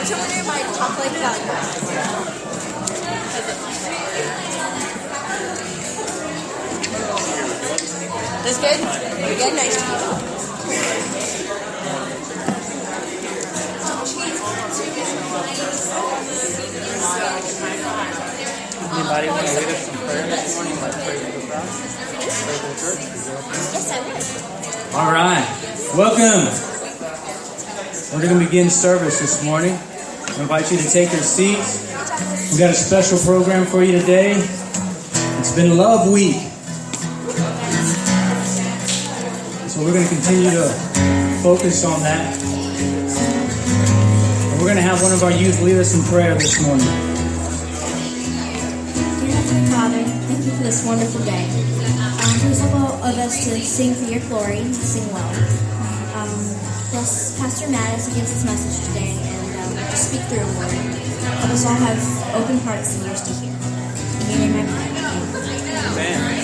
to order my chocolate lollipop. This good? You good? Nice. Anybody want to lead us some prayer this morning? Let's pray for the crowd. Pray for the church. Yes, I would. All right. Welcome. We're going to begin service this morning. I invite you to take your seats. We've got a special program for you today. It's been Love Week. So we're going to continue to focus on that. And we're going to have one of our youth lead us in prayer this morning. Father, thank you for this wonderful day. Please help all of us to sing for your glory, to sing well. Bless Pastor Matt as he gives his message today, and just speak through him, Lord. Let us all have open hearts and ears to hear. In your name I pray. Amen.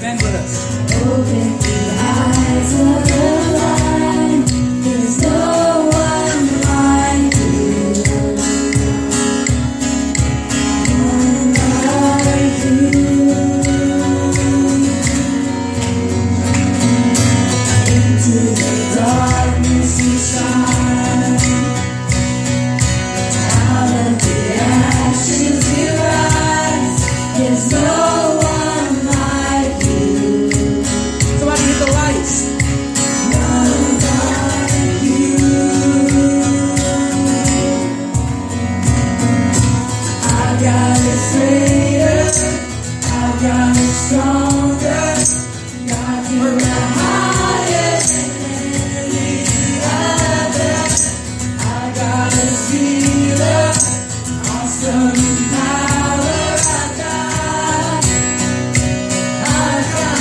Stand with us. Open the eyes of the blind. There's no one like you. None like you. Into the darkness you shine. Out of the ashes you rise. There's no one like you. Somebody hit the lights. None like you. Our God is greater. Our God is stronger. God, you are higher than any other. Our God is healer. Awesome in power. Our God. Our God.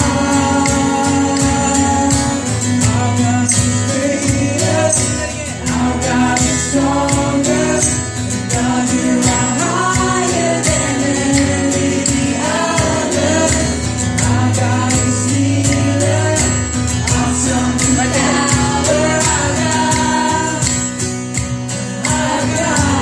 Our God is greater. Our God is stronger. God, you are higher than any other. Our God is healer. Awesome in power. Our God. Our God.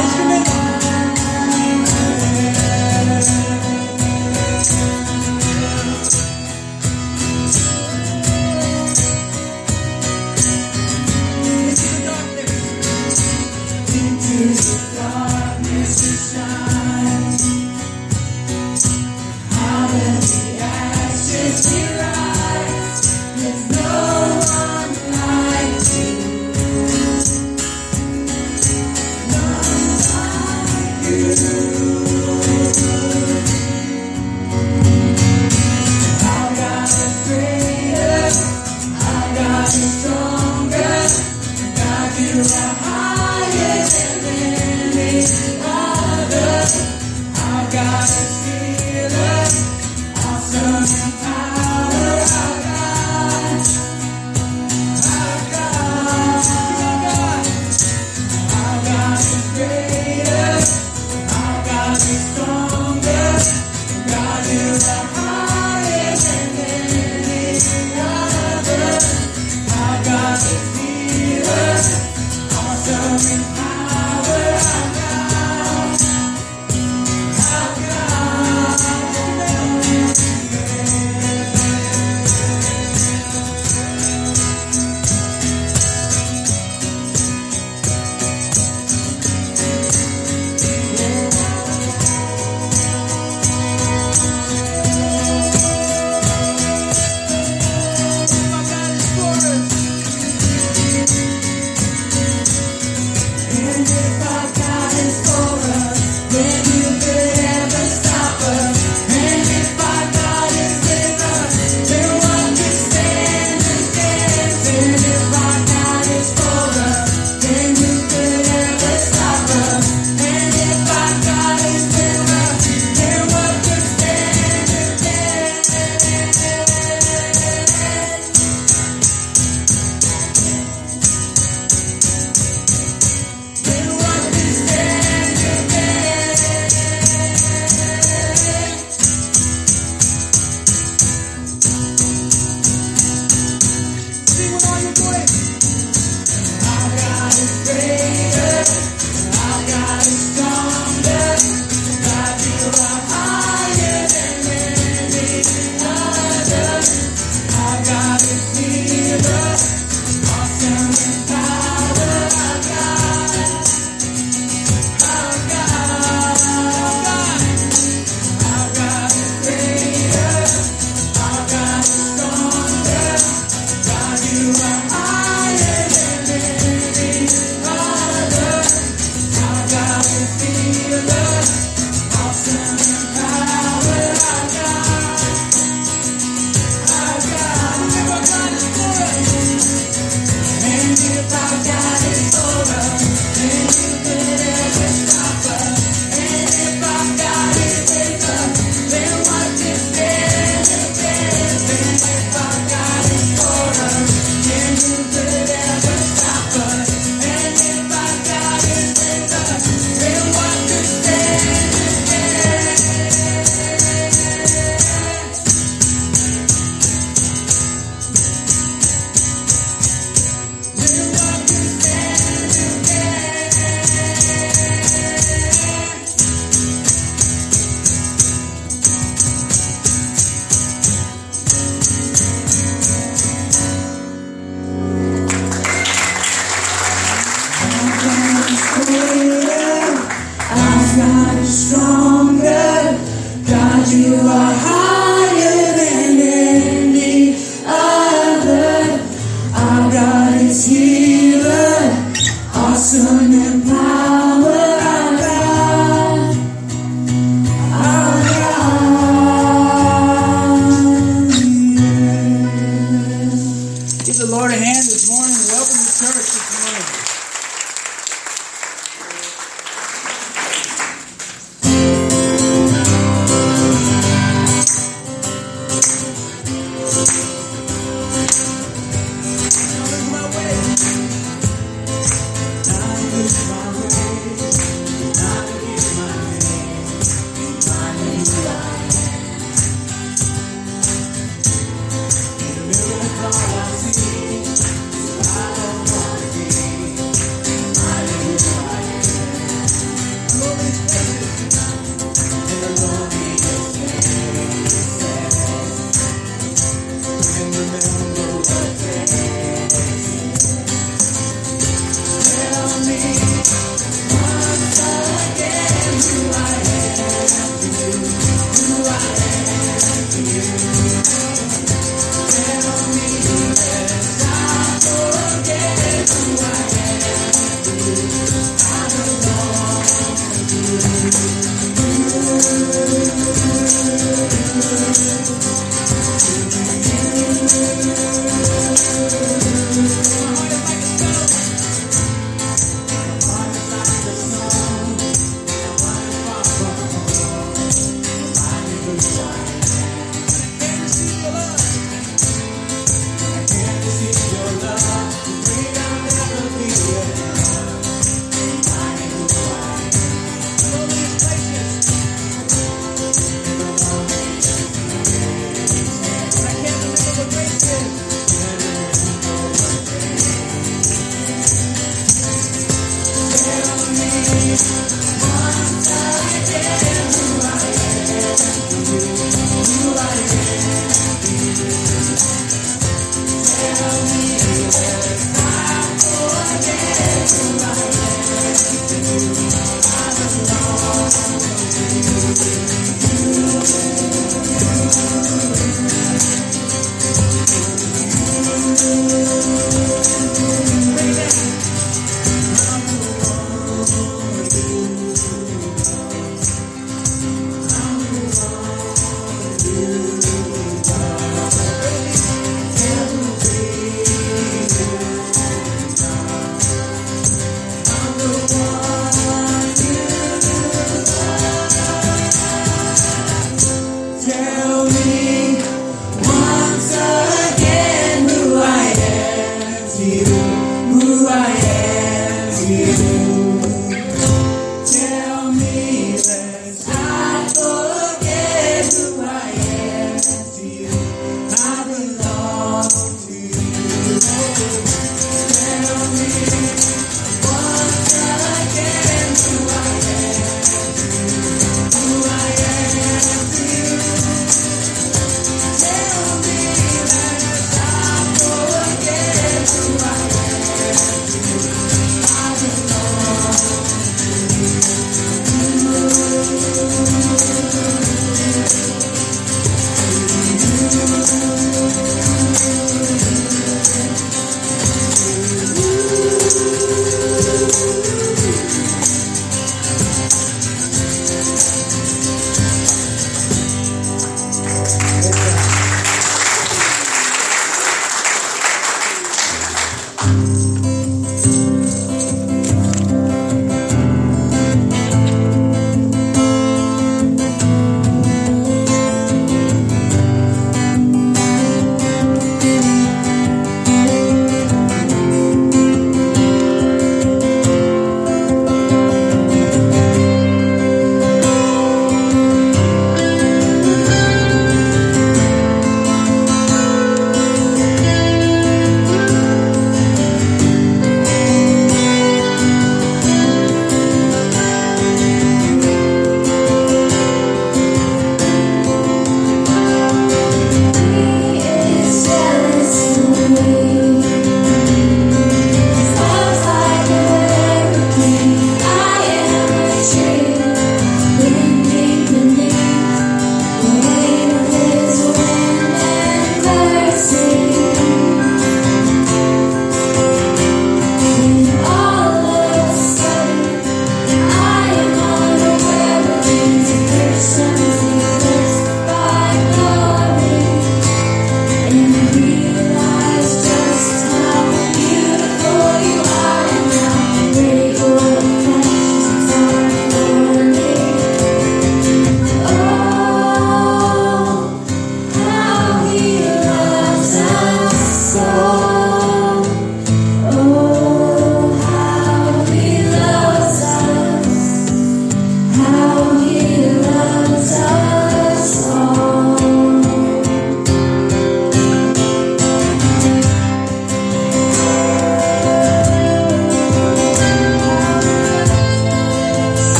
Into the darkness you shine. Out of the ashes we rise. There's no one like you. None like you. Our God is greater. Our God is stronger. God, you are higher than any other. Our God is healer. Awesome in power. Our God. Our God. Our God is greater. Our God is stronger. God, you are higher than any other. Our God is healer. Awesome in power. Our God. Our God. Glorious healer, awesome in power, our God, our God. Give the Lord a hand this morning. Welcome to church this morning.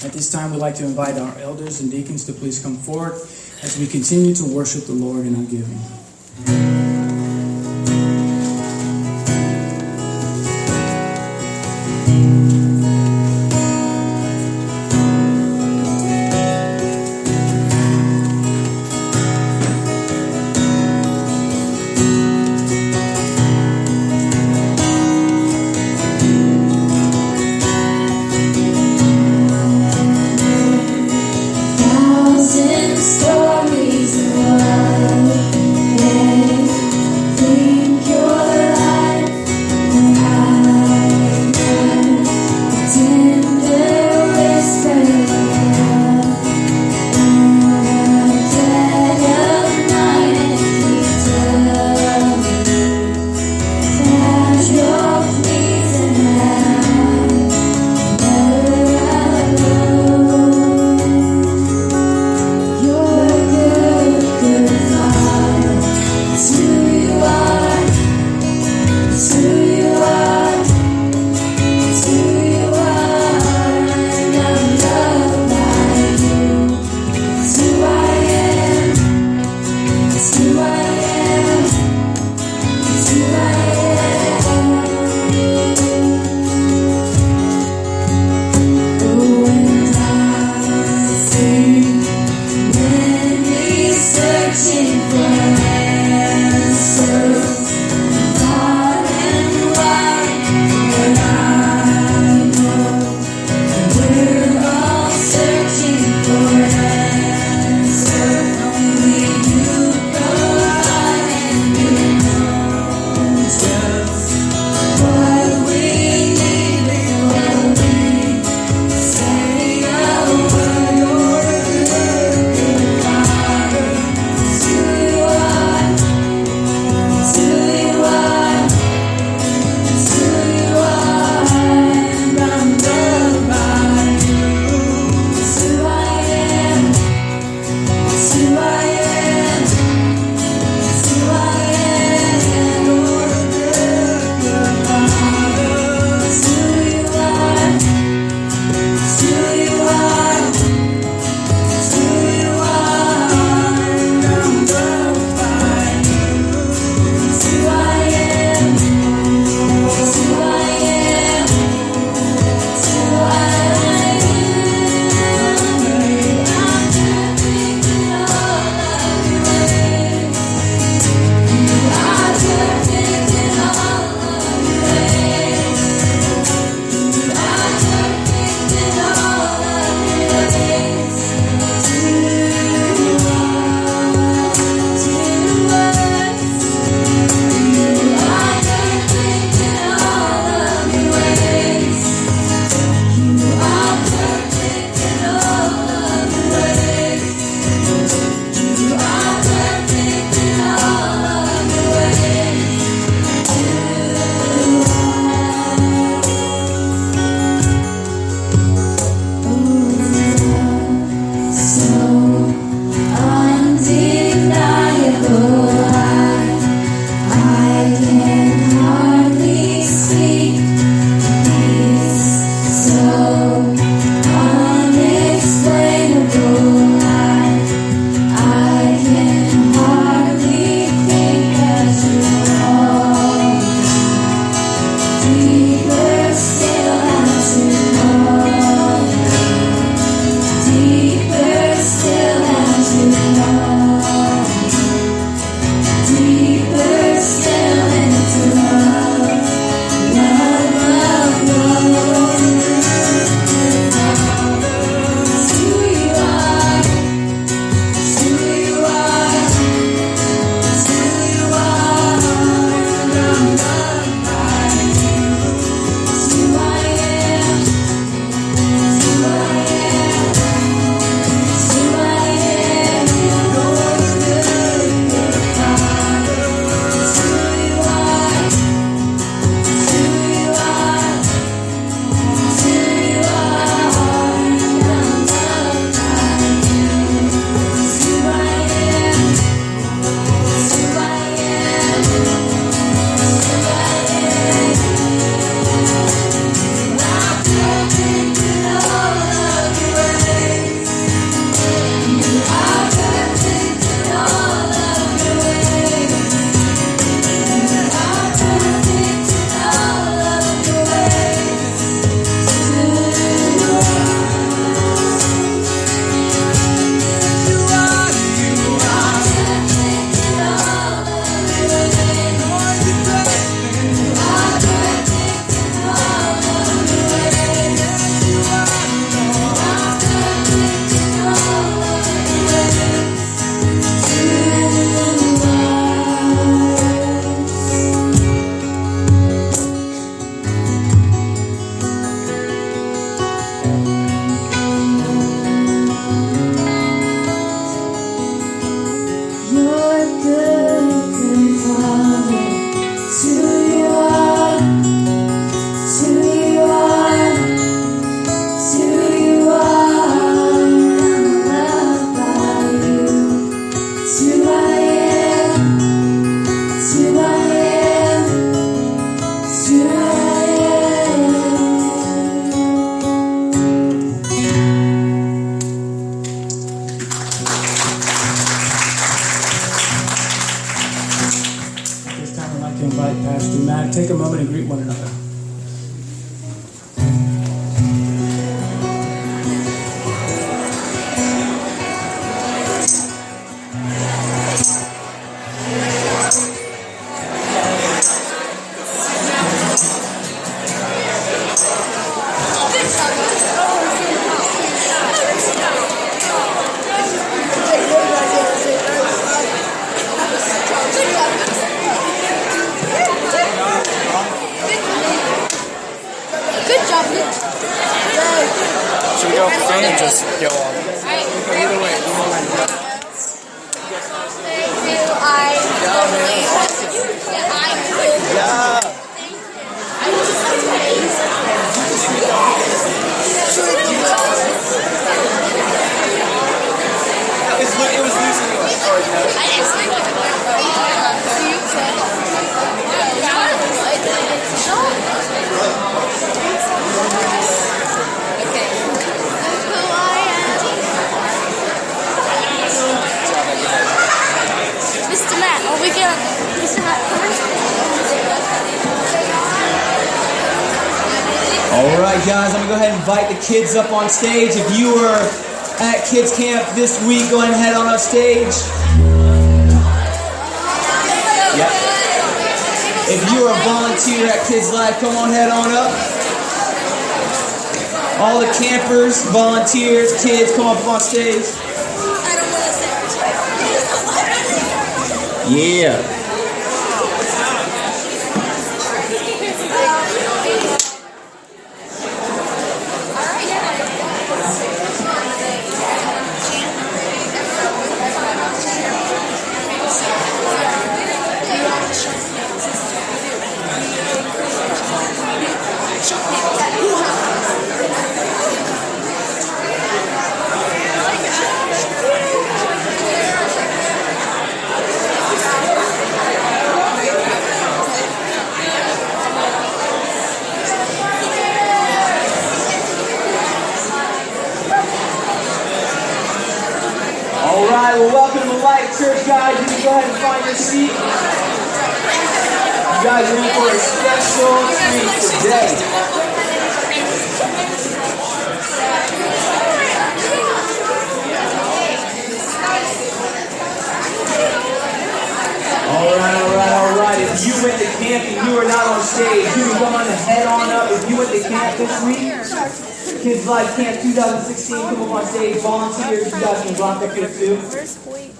At this time, we'd like to invite our elders and deacons to please come forward as we continue to worship the Lord in our giving. Stories of what invite Pastor Matt. Take a moment and greet one another. Good job, Luke. Should we go for fun or just go on? Either way. Yeah. It was losing you. Mr. Matt, are we going Mr. Matt first? All right, guys, I'm going to go ahead and invite the kids up on stage. If you were at Kids Camp this week, go ahead and head on up stage. Yep. If you are a volunteer at Kids Life, come on, head on up. All the campers, volunteers, kids, come up on stage. I don't want to say Yeah. All right, well, welcome to Life Church, guys. You can go ahead and find your seat. You guys are in for a special treat today. All right. If you went to camp and you were not on stage, you can go on and head on up. If you went to camp this week, Kids Life Camp 2016, come up on stage. Volunteers, you guys can rock up here too.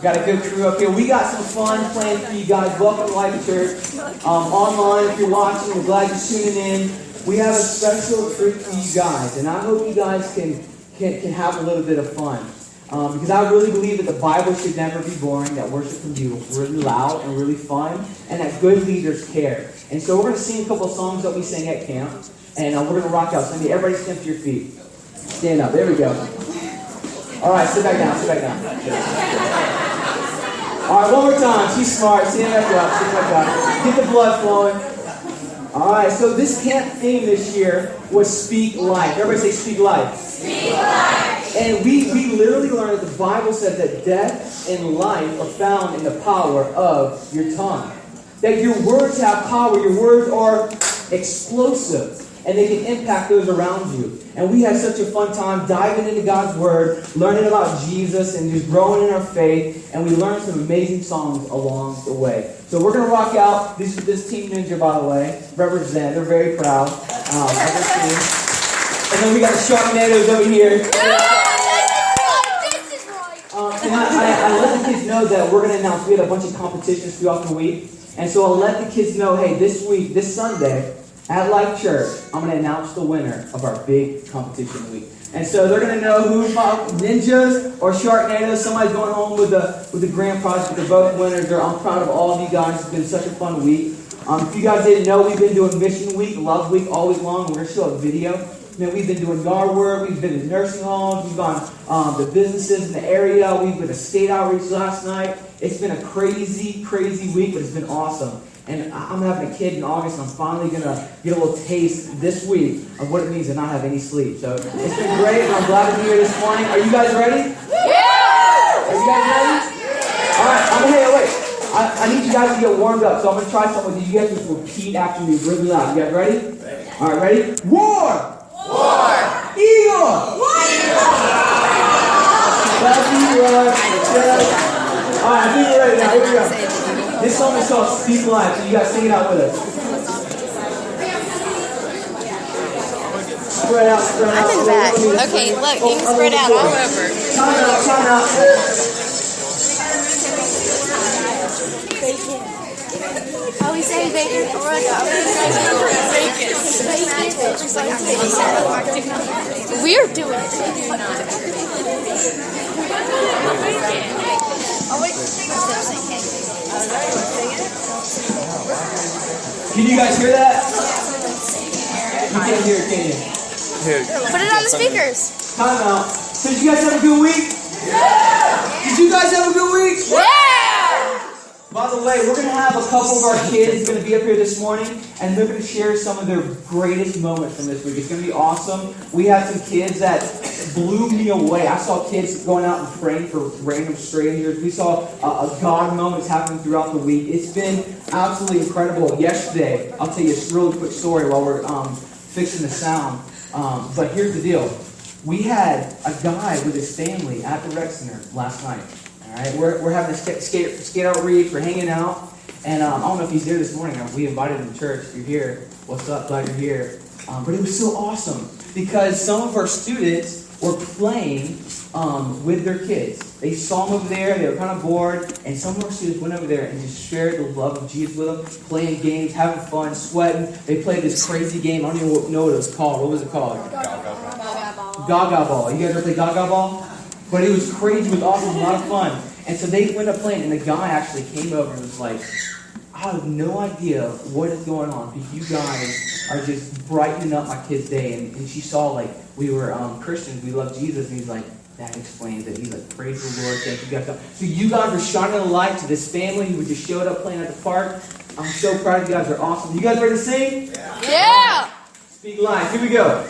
Got a good crew up here. We got some fun planned for you guys. Welcome to Life Church. Online, if you're watching, we're glad you're tuning in. We have a special treat for you guys, and I hope you guys can have a little bit of fun. Because I really believe that the Bible should never be boring, that worship can be really loud and really fun, and that good leaders care. And so we're going to sing a couple of songs that we sang at camp, and we're going to rock out. So everybody stand to your feet. Stand up. There we go. All right, sit back down. All right, one more time. She's smart. Stand back up. Get the blood flowing. All right, so this camp theme this year was Speak Life. Everybody say Speak Life. Speak Life. And we literally learned that the Bible says that death and life are found in the power of your tongue. That your words have power. Your words are explosive. And they can impact those around you. And we had such a fun time diving into God's Word, learning about Jesus, and just growing in our faith. And we learned some amazing songs along the way. So we're going to rock out. This Team Ninja, by the way, represent. They're very proud of their team. And then we got the Sharknadoes over here. And I let the kids know that we're going to announce. We had a bunch of competitions throughout the week. And so I'll let the kids know, hey, this week, this Sunday, at Life Church, I'm going to announce the winner of our big competition week. And so they're going to know who Ninjas or Sharknadoes. Somebody's going home with the grand prize, but they're both winners. I'm proud of all of you guys. It's been such a fun week. If you guys didn't know, we've been doing Mission Week, Love Week all week long. We're going to show a video. Man, we've been doing yard work. We've been in nursing homes. We've gone to businesses in the area. We've been to state outreach last night. It's been a crazy, crazy week, but it's been awesome. And I'm having a kid in August, and I'm finally going to get a little taste this week of what it means to not have any sleep. So it's been great, and I'm glad to be here this morning. Are you guys ready? Yeah! Are you guys ready? All right, I need you guys to get warmed up, so I'm going to try something with you. You guys just repeat after me really loud. You guys ready? All right, ready? War! War! Eagle! All right, I think we're ready now. Here we go. This song is called Speak Life, so you guys sing it out with us. Spread out, spread out. I'm in the back. Okay, look, you can spread out all over. Time out. Oh, we say bacon. We're doing it. Can you guys hear that? You can't hear it, can you? Put it on the speakers. Time out. So did you guys have a good week? Yeah! Did you guys have a good week? Yeah! By the way, we're going to have a couple of our kids going to be up here this morning, and they're going to share some of their greatest moments from this week. It's going to be awesome. We had some kids that blew me away. I saw kids going out and praying for random strangers. We saw God moments happening throughout the week. It's been absolutely incredible. Yesterday, I'll tell you a really quick story while we're fixing the sound. But here's the deal. We had a guy with his family at the rec center last night. All right, we're having a skate outreach. We're hanging out, and I don't know if he's here this morning. We invited him to church. If you're here, what's up? Glad you're here. But it was so awesome because some of our students were playing with their kids. They saw them over there. They were kind of bored, and some of our students went over there and just shared the love of Jesus with them, playing games, having fun, sweating. They played this crazy game. I don't even know what it was called. What was it called? Gaga Ball. You guys ever play Gaga Ball? But it was crazy, it was awesome, a lot of fun. And so they went up playing, and the guy actually came over and was like, I have no idea what is going on, but you guys are just brightening up my kid's day. And she saw, like, we were Christians, we love Jesus, and he's like, that explains it. He's like, praise the Lord, thank you guys. So you guys were shining a light to this family who just showed up playing at the park. I'm so proud of you guys, are awesome. You guys ready to sing? Yeah! Speak life, here we go.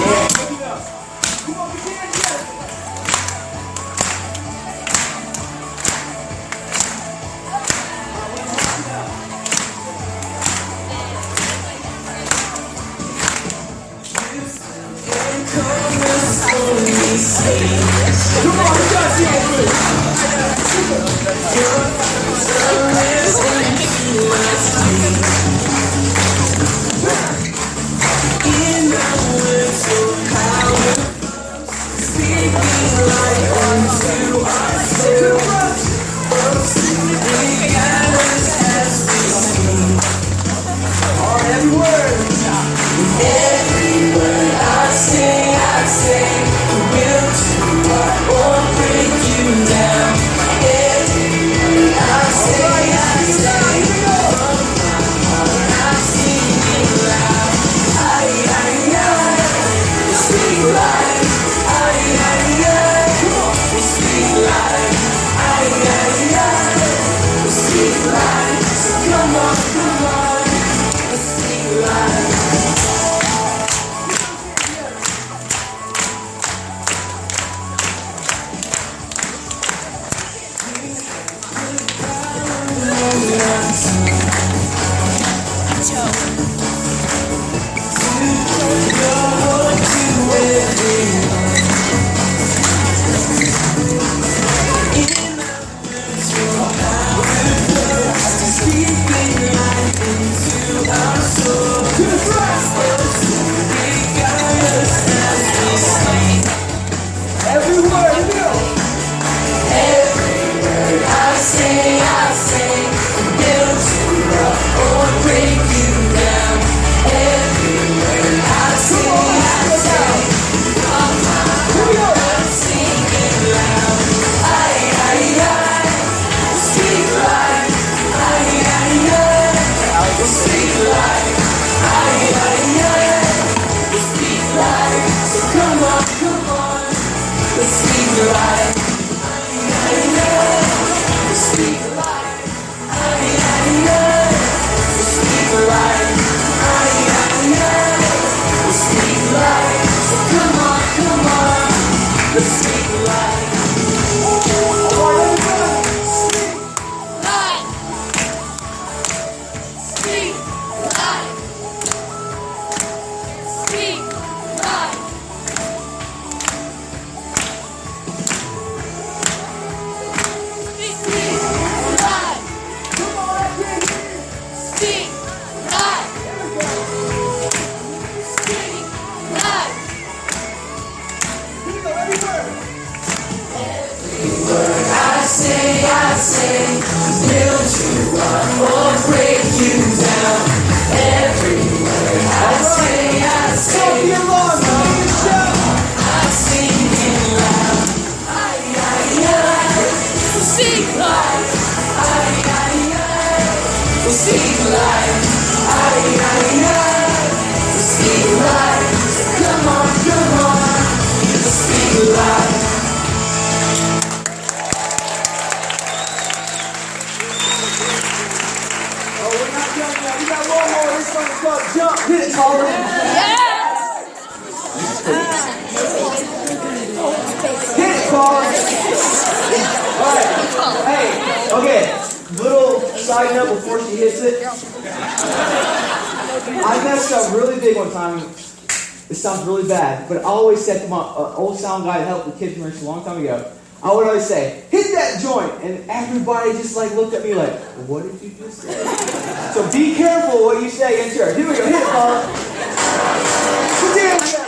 Yeah. Come on, Josh, I sing, built to speak life. Aye, aye, aye. Speak life. Come on, come on. Speak life. Oh, we're not done yet. We got one more. This one's called Jump. Hit it, Tyler. Hit it, Paul. Alright. Hey, okay. Little side note before she hits it. I messed up really big one time. It sounds really bad, but I always said to my old sound guy that helped with kids commercials a long time ago, I would always say, hit that joint. And everybody just like looked at me like, what did you just say? So be careful what you say in church. Here we go. Hit it, Paul. Put your hands together.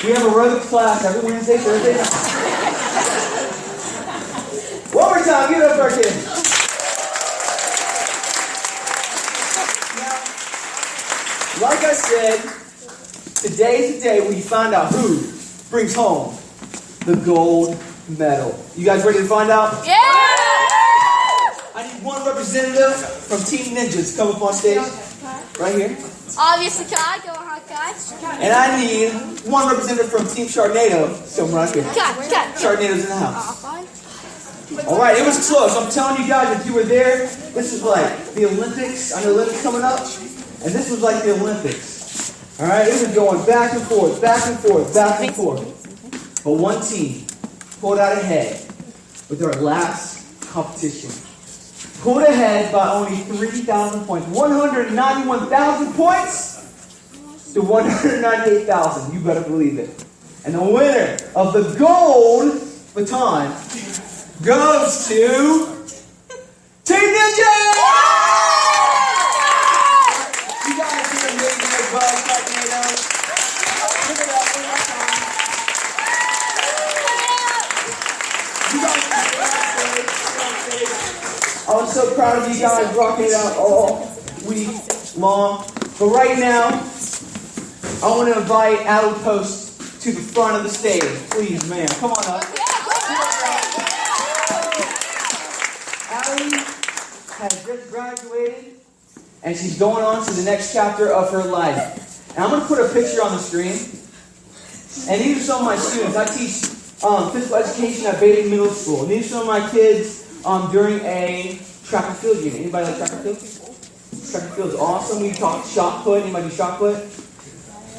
We have aerobics class every Wednesday, Thursday night. One more time, give it up for our kids. Now, like I said, today's the day when you find out who brings home the gold medal. You guys ready to find out? Yeah! I need one representative from Team Ninjas to come up on stage. Right here. Obviously, can I go on, guys? And I need one representative from Team Sharknado. So right here. Cut. Sharknado's in the house. Fine. Alright, it was close. I'm telling you guys, if you were there, this is like the Olympics. I know the Olympics coming up. And this was like the Olympics. Alright, it was going back and forth, back and forth, back and forth. But one team pulled out ahead with their last competition. Pulled ahead by only 3,000 points. 191,000 points to 198,000. You better believe it. And the winner of the gold baton goes to Team Ninja! You guys are amazing as well, Sharknado. Give it up one more time. You guys I was so proud of you guys rocking it out all week long. But right now, I want to invite Allie Post to the front of the stage. Please, ma'am. Come on up. Allie has just graduated, and she's going on to the next chapter of her life. And I'm going to put a picture on the screen. And these are some of my students. I teach physical education at Bailey Middle School. And these are some of my kids during a track and field unit. Anybody like track and field? Track and field is awesome. We taught shot put. Anybody do shot put?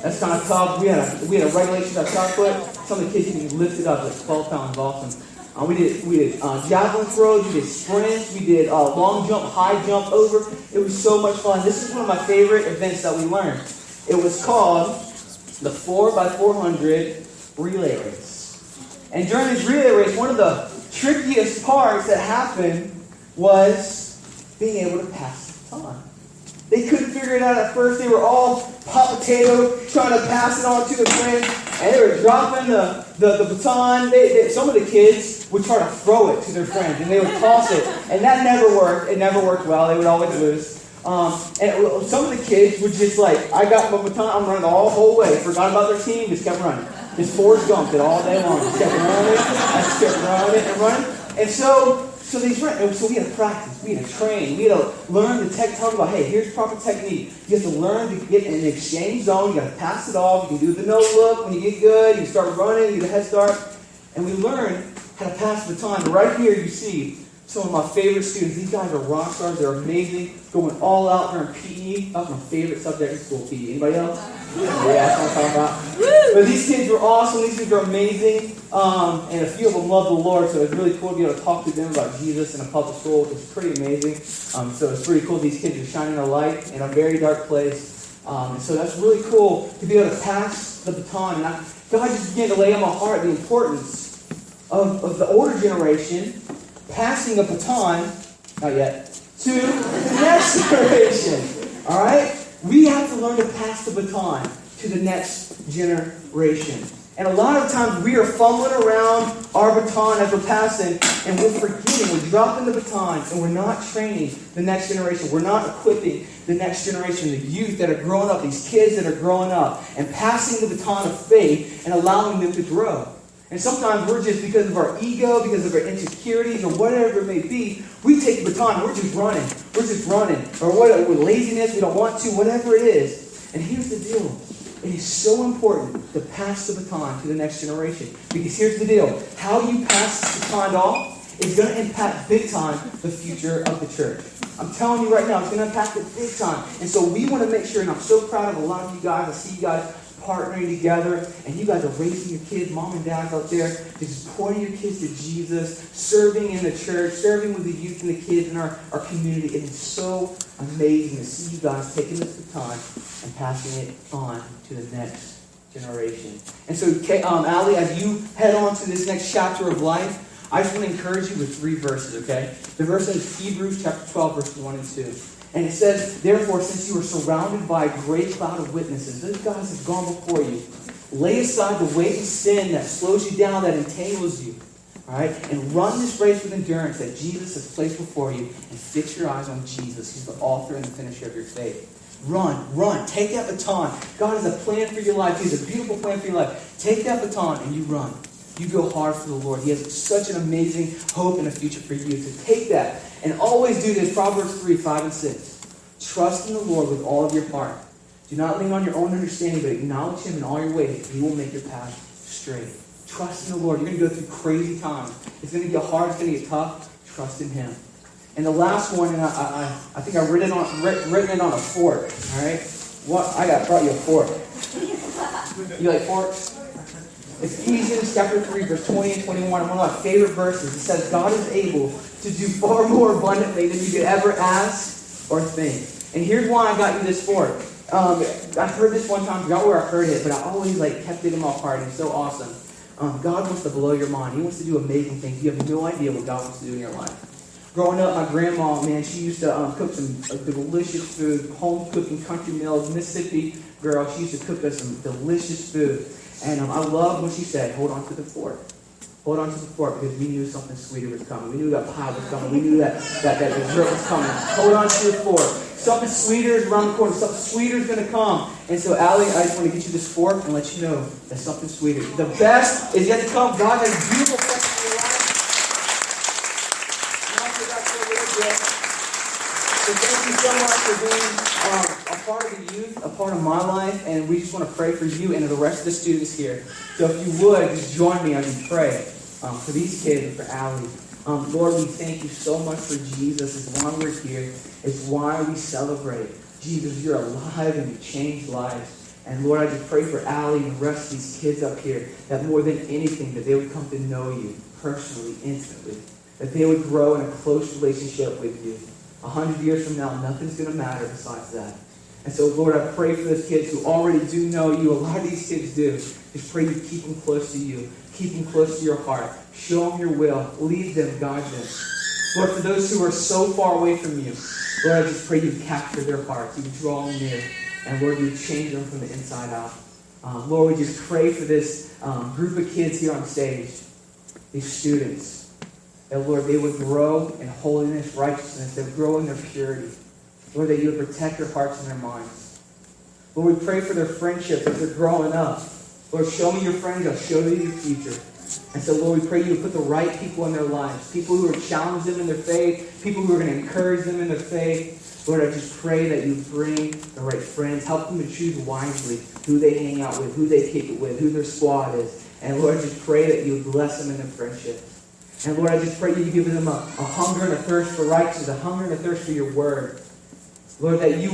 That's kind of tough. We had a regulation of shot put. Some of the kids even lifted up like 12 pounds. Awesome. We did javelin throws. We did sprints. We did long jump, high jump, over. It was so much fun. This is one of my favorite events that we learned. It was called the 4x400 relay race. And during this relay race, one of the trickiest parts that happened was being able to pass the baton. They couldn't figure it out at first. They were all hot potato trying to pass it on to their friends, and they were dropping the baton. Some of the kids would try to throw it to their friends, and they would toss it, and that never worked. It never worked well. They would always lose. And some of the kids would just like, I got my baton, I'm running the whole way. Forgot about their team, just kept running. Just Forrest Gumped it all day long. Just kept running. I just kept running and running. And so we had to practice, we had to train, we had to learn the talk about, hey, here's proper technique. You have to learn to get in an exchange zone, you got to pass it off, you can do the no look, when you get good, you start running, you get a head start. And we learned how to pass the baton. Right here you see some of my favorite students. These guys are rock stars, they're amazing, going all out during PE. That's my favorite subject in school, PE. Anybody else? Yeah, that's what I'm talking about. But these kids were awesome, these kids are amazing. And a few of them love the Lord, so it's really cool to be able to talk to them about Jesus in a public school. It's pretty amazing. So it's pretty cool. These kids are shining a light in a very dark place. And so that's really cool to be able to pass the baton. And God just began to lay on my heart the importance of the older generation passing a baton, not yet, to the next generation. All right? We have to learn to pass the baton to the next generation. And a lot of times we are fumbling around our baton as we're passing, and we're forgetting, we're dropping the baton, and we're not training the next generation. We're not equipping the next generation, the youth that are growing up, these kids that are growing up, and passing the baton of faith and allowing them to grow. And sometimes we're just, because of our ego, because of our insecurities, or whatever it may be, we take the baton and we're just running. We're just running. Or with laziness, we don't want to, whatever it is. And here's the deal. It is so important to pass the baton to the next generation. Because here's the deal. How you pass the baton off is going to impact big time the future of the church. I'm telling you right now, it's going to impact it big time. And so we want to make sure, and I'm so proud of a lot of you guys. I see you guys partnering together, and you guys are raising your kids, mom and dad out there, just pointing your kids to Jesus, serving in the church, serving with the youth and the kids in our community. It is so amazing to see you guys taking this baton and passing it on to the next generation. And so, Allie, as you head on to this next chapter of life, I just want to encourage you with 3 verses, okay? The verse is Hebrews chapter 12, verses 1 and 2. And it says, therefore, since you are surrounded by a great cloud of witnesses, those guys have gone before you, lay aside the weight of sin that slows you down, that entangles you, all right? And run this race with endurance that Jesus has placed before you, and fix your eyes on Jesus. He's the author and the finisher of your faith. Run. Take that baton. God has a plan for your life. He has a beautiful plan for your life. Take that baton and you run. You go hard for the Lord. He has such an amazing hope and a future for you. So take that and always do this. Proverbs 3, 5, and 6. Trust in the Lord with all of your heart. Do not lean on your own understanding, but acknowledge Him in all your ways. He will make your path straight. Trust in the Lord. You're going to go through crazy times. It's going to get hard. It's going to get tough. Trust in Him. And the last one, and I think I've written it on a fork. All right. What? Brought you a fork. You like forks? Ephesians chapter 3, verse 20 and 21, one of my favorite verses. It says, God is able to do far more abundantly than you could ever ask or think. And here's why I got you this fork. I heard this one time, I forgot where I heard it, but I always kept it in my heart, and it's so awesome. God wants to blow your mind. He wants to do amazing things. You have no idea what God wants to do in your life. Growing up, my grandma, man, she used to cook some delicious food, home cooking, country meals, Mississippi girl. She used to cook us some delicious food. And I loved when she said, hold on to the fork. Hold on to the fork, because we knew something sweeter was coming. We knew that pie was coming. We knew that dessert was coming. Hold on to your fork. Something sweeter is around the corner. Something sweeter is going to come. And so, Allie, I just want to get you this fork and let you know that something sweeter. The best is yet to come. God has beautiful things for your life. So thank you so much for being a part of the youth, a part of my life, and we just want to pray for you and the rest of the students here. So if you would, just join me as we pray for these kids and for Allie. Lord, we thank you so much for Jesus. It's why we're here. It's why we celebrate. Jesus, you're alive and you change lives. And Lord, I just pray for Allie and the rest of these kids up here, that more than anything, that they would come to know you personally, intimately. That they would grow in a close relationship with you. 100 years from now, nothing's going to matter besides that. And so, Lord, I pray for those kids who already do know you. A lot of these kids do. Just pray you keep them close to you. Keep them close to your heart. Show them your will. Lead them, guide them. Lord, for those who are so far away from you, Lord, I just pray you capture their hearts. You draw them near. And Lord, you change them from the inside out. Lord, we just pray for this group of kids here on stage, these students. That, Lord, they would grow in holiness, righteousness. They would grow in their purity. Lord, that you would protect their hearts and their minds. Lord, we pray for their friendships as they're growing up. Lord, show me your friends. I'll show you your future. And so, Lord, we pray you would put the right people in their lives. People who are challenge them in their faith. People who are going to encourage them in their faith. Lord, I just pray that you bring the right friends. Help them to choose wisely who they hang out with, who they kick it with, who their squad is. And Lord, I just pray that you would bless them in their friendship. And Lord, I just pray you give them a hunger and a thirst for righteousness, a hunger and a thirst for your word. Lord, that you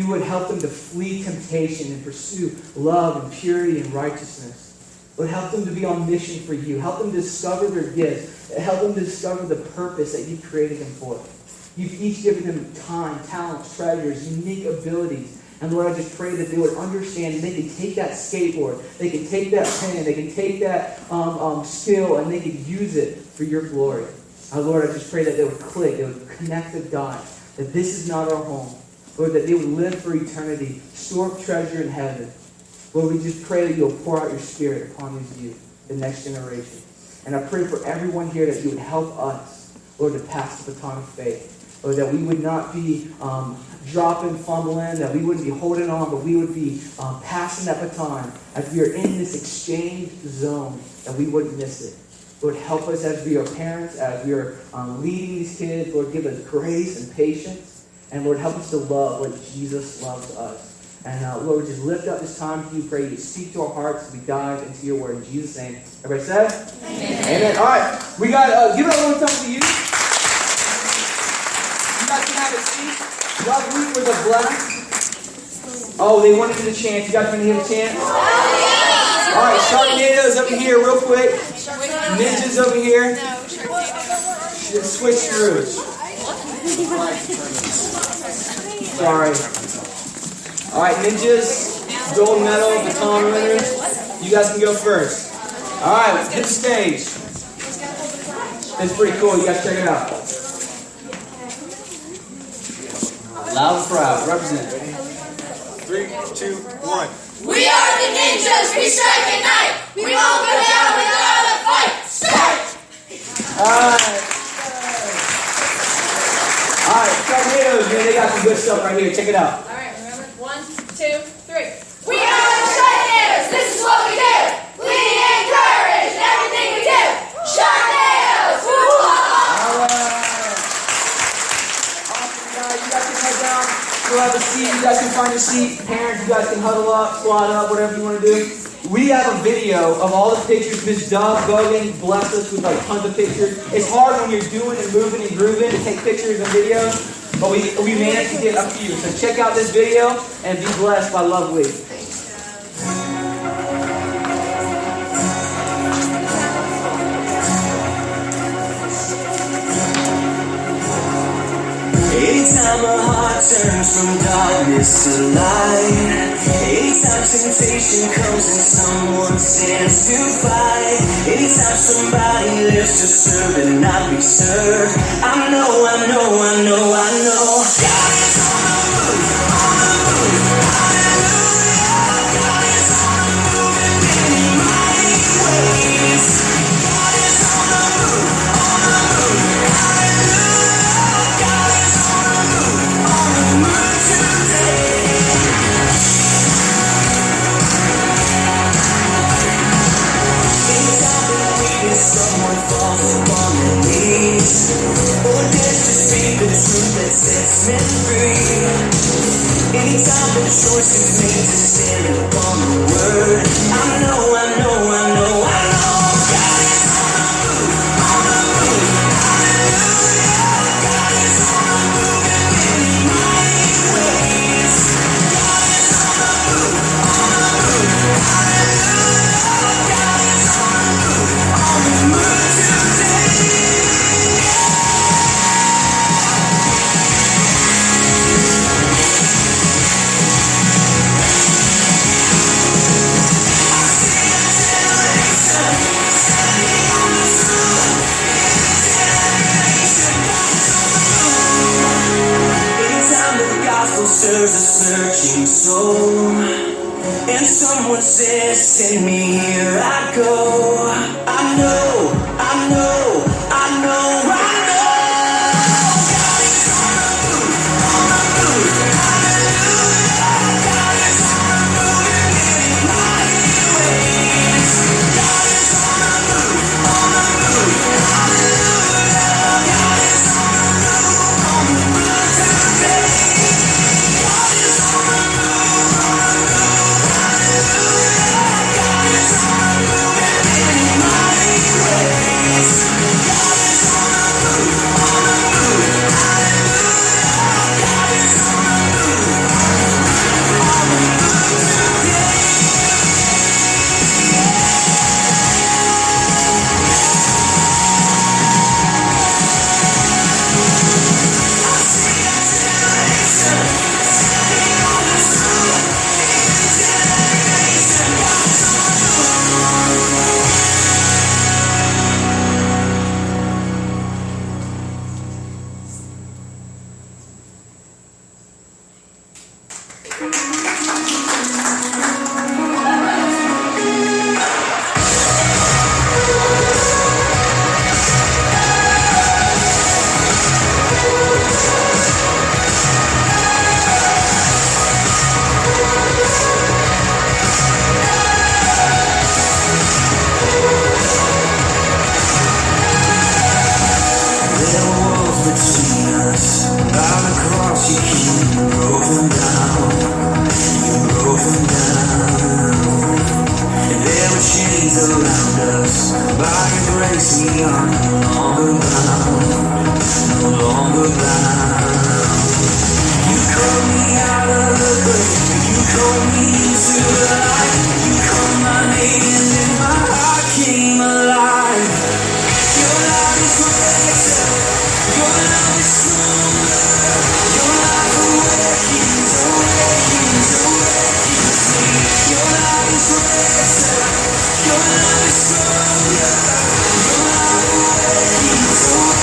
would help them to flee temptation and pursue love and purity and righteousness. Lord, help them to be on mission for you. Help them discover their gifts. Help them discover the purpose that you created them for. You've each given them time, talents, treasures, unique abilities. And Lord, I just pray that they would understand and they can take that skateboard, they can take that pen, they can take that skill, and they can use it for your glory. Lord, I just pray that they would click, they would connect with God, that this is not our home. Lord, that they would live for eternity, store up treasure in heaven. Lord, we just pray that you'll pour out your Spirit upon these youth, the next generation. And I pray for everyone here that you would help us, Lord, to pass the baton of faith. Lord, that we would not be dropping, fumbling, that we wouldn't be holding on, but we would be passing that baton as we are in this exchange zone, that we wouldn't miss it. Lord, help us as we are parents, as we are leading these kids. Lord, give us grace and patience. And Lord, help us to love like Jesus loves us. And Lord, we just lift up this time to you. Pray you speak to our hearts as we dive into your word. In Jesus' name. Everybody said? Amen. Amen. All right. We got, give it a little time to you. You guys can have a seat. Last week was a blast. Oh, they wanted you to chant. You guys want to hear the chant? All right, Sharknadoes over here real quick. Ninjas over here. Switch screws. Sorry. All right, ninjas, gold medal, baton winners. You guys can go first. All right, hit the stage. That's pretty cool. You guys check it out. Loud and proud. Represent. 3, 2, 1. We are the ninjas, we strike at night. We won't go down without a fight. Strike! Alright, Sharknadoes, man, they got some good stuff right here. Check it out. Alright, remember? 1, 2, 3. We are the Sharknadoes, this is what we do. We encourage everything find your seat. Parents, you guys can huddle up, squat up, whatever you want to do. We have a video of all the pictures. Miss Doug Bogan blessed us with like tons of pictures. It's hard when you're doing and moving and grooving to take pictures and videos, but we managed to get a few. So check out this video and be blessed by Lovely. Anytime my heart turns from darkness to light, anytime temptation comes and someone stands to fight, anytime somebody lives to serve and not be served, I know God is on the move, hallelujah. God is on the move in many mighty ways. God is on the move, hallelujah. God is on the move today. Anytime that someone falls upon their knees, or dares to speak the truth that sets men free. Anytime the choice is made to stand upon the word, I know God is on the move, hallelujah. God is on the move in many mighty ways. God is on the move, hallelujah. God is on the move today. Anytime the gospel serves a searching soul, and someone says, send me here, I go. I know. God is on the move, hallelujah. God is on the move in many mighty ways. God is on the move, hallelujah. God is on the move today. God is on the move, hallelujah. God is on the move in many mighty ways. God is on the move, hallelujah. God is on the move today. There was between us, by the cross you came, you broke them down, and there were chains around us, by your grace we are no longer bound. You called me out of the grave, you called me into the light, you called my name and my heart came alive. Your love is greater, your love is stronger, your love awakens me. Your love is greater, your love is stronger, your love awakens me.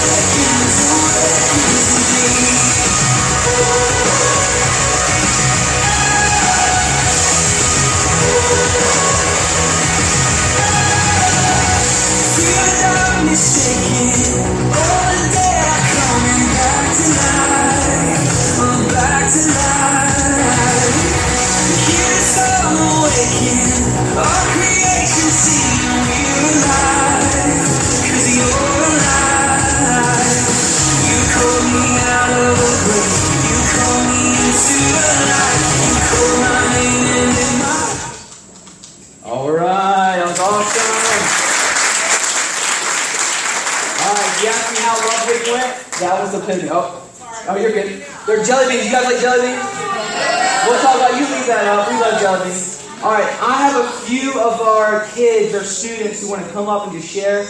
Feel the darkness shaking, all the dead are coming back to life, back to life. Hear the sun awaken, all creation singing we're alive, 'cause you're alive. You called me out of the grave, you called me into the light, you You asked me how Love Week went? That was the pivot. Oh, you're good. They're jelly beans. You guys like jelly beans? We'll talk about you. Leave that up. We love jelly beans. All right, I have a few of our kids or students who want to come up and just share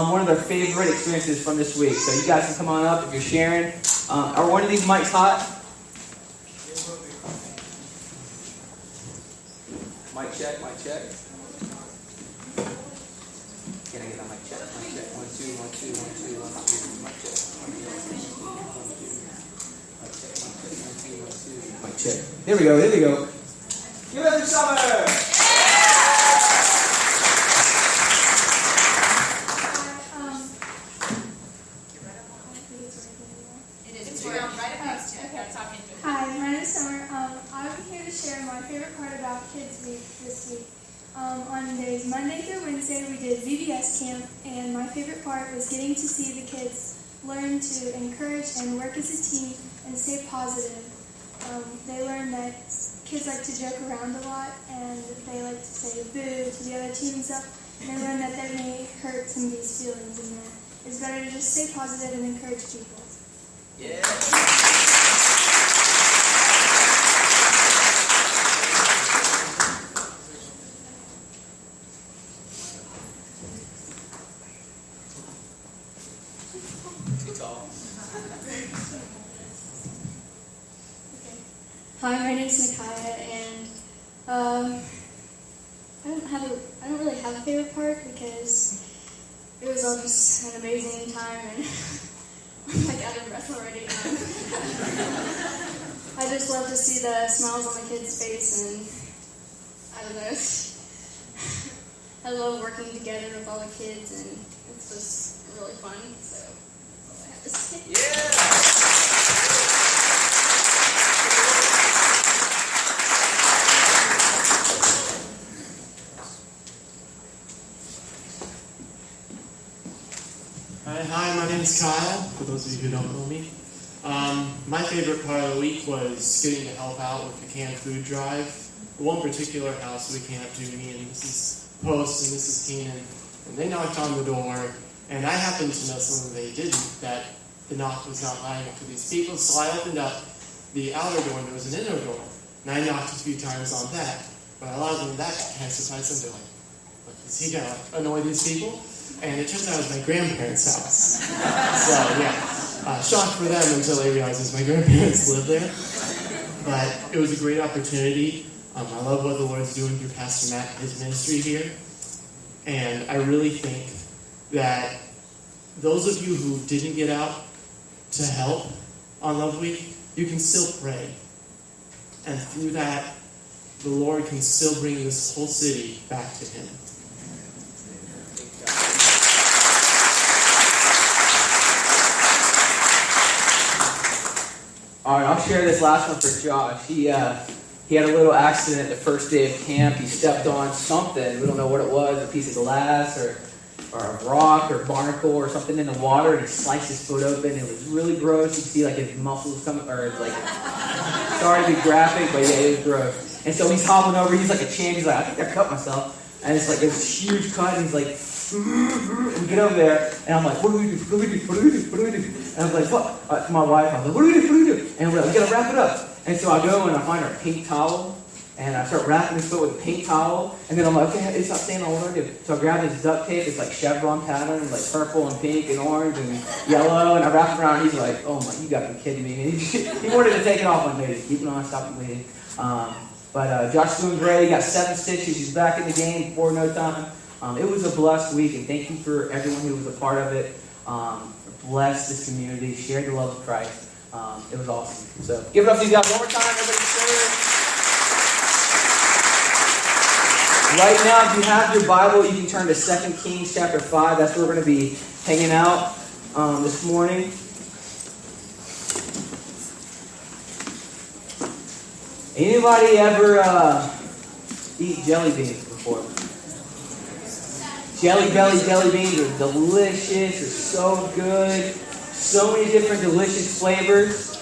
one of their favorite experiences from this week. So you guys can come on up if you're sharing. Are one of these mics hot? Mic check, mic check. Can I get a mic check? Mic check. 1, 2, 1, 2, 1, 2, 1, 2. Mic check. Mic check. There we go. There we go. Give it a summer. Hi, my name is Summer. I'm here to share my favorite part about Kids Week this week. On days Monday through Wednesday, we did VBS camp, and my favorite part was getting to see the kids learn to encourage and work as a team and stay positive. They learned that kids like to joke around a lot, and they like to say boo to the other team and stuff. And they learned that that may hurt somebody's feelings, and that it's better to just stay positive and encourage people. Yeah. Hi, my name is Micaiah, and I don't really have a favorite part because it was all just an amazing time, and I'm like out of breath already. I just love to see the smiles on the kids' face, and I don't know. I love working together with all the kids, and it's just really fun. So that's all I have to say. Yeah. Hi, my name is Kyle, for those of you who don't know me. My favorite part of the week was getting to help out with the canned food drive. One particular house we camped to, me and Mrs. Post and Mrs. Keenan, and they knocked on the door, and I happened to know something they didn't, that the knock was not loud enough for these people, so I opened up the outer door, and there was an inner door, and I knocked a few times on that, but I allowed them that kind of surprise them, they're like, what, is he going to annoy these people? And it turns out it was my grandparents' house. So, yeah, shock for them until they realized my grandparents lived there. But it was a great opportunity. I love what the Lord's doing through Pastor Matt and his ministry here. And I really think that those of you who didn't get out to help on Love Week, you can still pray. And through that, the Lord can still bring this whole city back to Him. All right, I'll share this last one for Josh. He had a little accident the first day of camp. He stepped on something. We don't know what it was, a piece of glass or a rock or barnacle or something in the water, and he sliced his foot open. It was really gross. You could see like his muscles coming, or like, sorry to be graphic, but yeah, it was gross. And so he's hobbling over. He's like a champ. He's like, I think I cut myself. And it's like this huge cut, and he's like, and we get over there, and I'm like, what do we do? What do we do? What do we do? What do we do? And I was like, what? To my wife, I was like, what do we do? What do we do? And we're like, we gotta wrap it up. And so I go and I find our pink towel, and I start wrapping his foot with a pink towel, and then I'm like, okay, it's not staying on, what do I do? So I grab his duct tape, it's like chevron pattern, like purple and pink and orange and yellow, and I wrap it around, and he's like, oh my, you gotta be kidding me. And he wanted to take it off, I'm like, keep it on, stop it bleeding. But Josh's doing great, he got 7 stitches, he's back in the game before no time. It was a blessed week, and thank you for everyone who was a part of it. Bless this community, share the love of Christ. It was awesome. So give it up to these guys one more time. Everybody serve. Right now, if you have your Bible, you can turn to 2 Kings chapter 5. That's where we're going to be hanging out this morning. Anybody ever eat jelly beans before? Jelly beans are delicious. They're so good. So many different delicious flavors.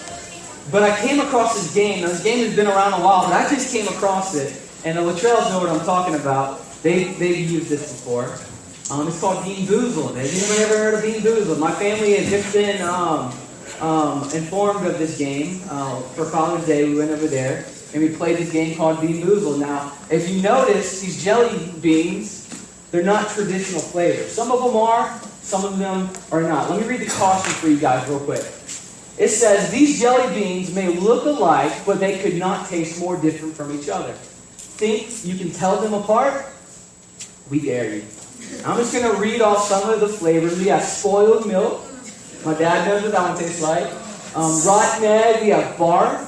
But I came across this game. Now, this game has been around a while, but I just came across it. And the Latrells know what I'm talking about. They've used this before. It's called Bean Boozled. Has anybody ever heard of Bean Boozled? My family has just been informed of this game. For Father's Day, we went over there and we played this game called Bean Boozled. Now, if you notice, these jelly beans, they're not traditional flavors. Some of them are, some of them are not. Let me read the caution for you guys real quick. It says, these jelly beans may look alike, but they could not taste more different from each other. Think you can tell them apart? We dare you. I'm just going to read off some of the flavors. We have spoiled milk. My dad knows what that one tastes like. Rotten egg. We have barf.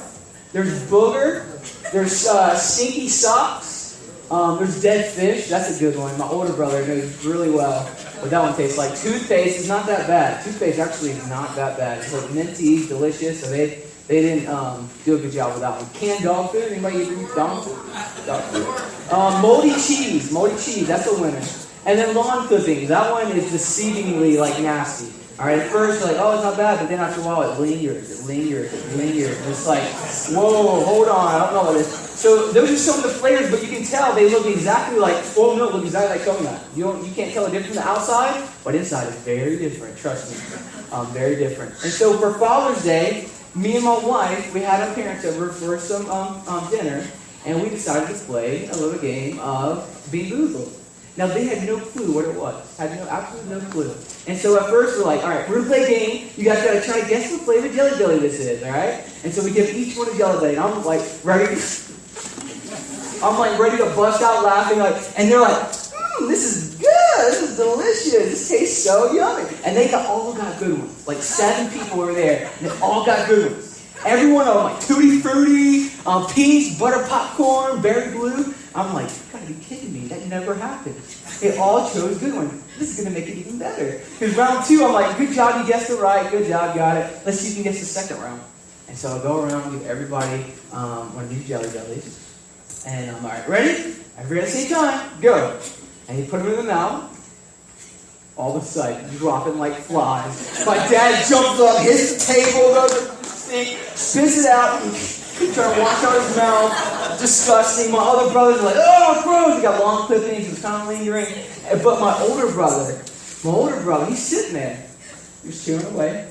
There's booger. There's stinky socks. There's dead fish. That's a good one. My older brother knows really well what that one tastes like. Toothpaste is not that bad. Toothpaste actually is not that bad. It's like minty, delicious. So they didn't do a good job with that one. Canned dog food. Anybody eat dog food? Dog food. Moldy cheese. Moldy cheese. That's a winner. And then lawn clippings. That one is deceivingly like nasty. All right, at first you're like, oh, it's not bad, but then after a while it lingers. It's like, whoa, hold on, I don't know what this. So those are some of the flavors, but you can tell they look exactly like spoiled milk, look exactly like coconut. You can't tell the difference from the outside, but inside is very different. Trust me, very different. And so for Father's Day, me and my wife, we had our parents over for some dinner, and we decided to play a little game of Bean Boozled. Now, they had no clue what it was. Absolutely no clue. And so at first, we're like, all right, we're going to play a game. You guys got to try to guess what flavor Jelly Belly this is, all right? And so we give each one a Jelly Belly. And I'm like, ready to bust out laughing. And they're like, this is good. This is delicious. This tastes so yummy. And they all got good ones. Like 7 people were there, and they all got good ones. Every one of them, like Tutti Frutti, peach, butter popcorn, berry blue. I'm like, you gotta be kidding me. That never happened. They all chose good ones. This is going to make it even better. Because round 2, I'm like, good job, you guessed it right. Good job, got it. Let's see if you can guess the second round. And so I'll go around and give everybody one of these Jelly Bellies. And I'm all right, ready? Everybody at the same time, go. And you put them in the mouth. All of a sudden, dropping like flies. My dad jumps up, hits the table, goes to the sink, spits it out. He's trying to wash out his mouth. Disgusting. My other brothers are like, oh, it's gross. He got long clippings. He was kind of lingering. But my older brother, he's sitting there. He's chewing away.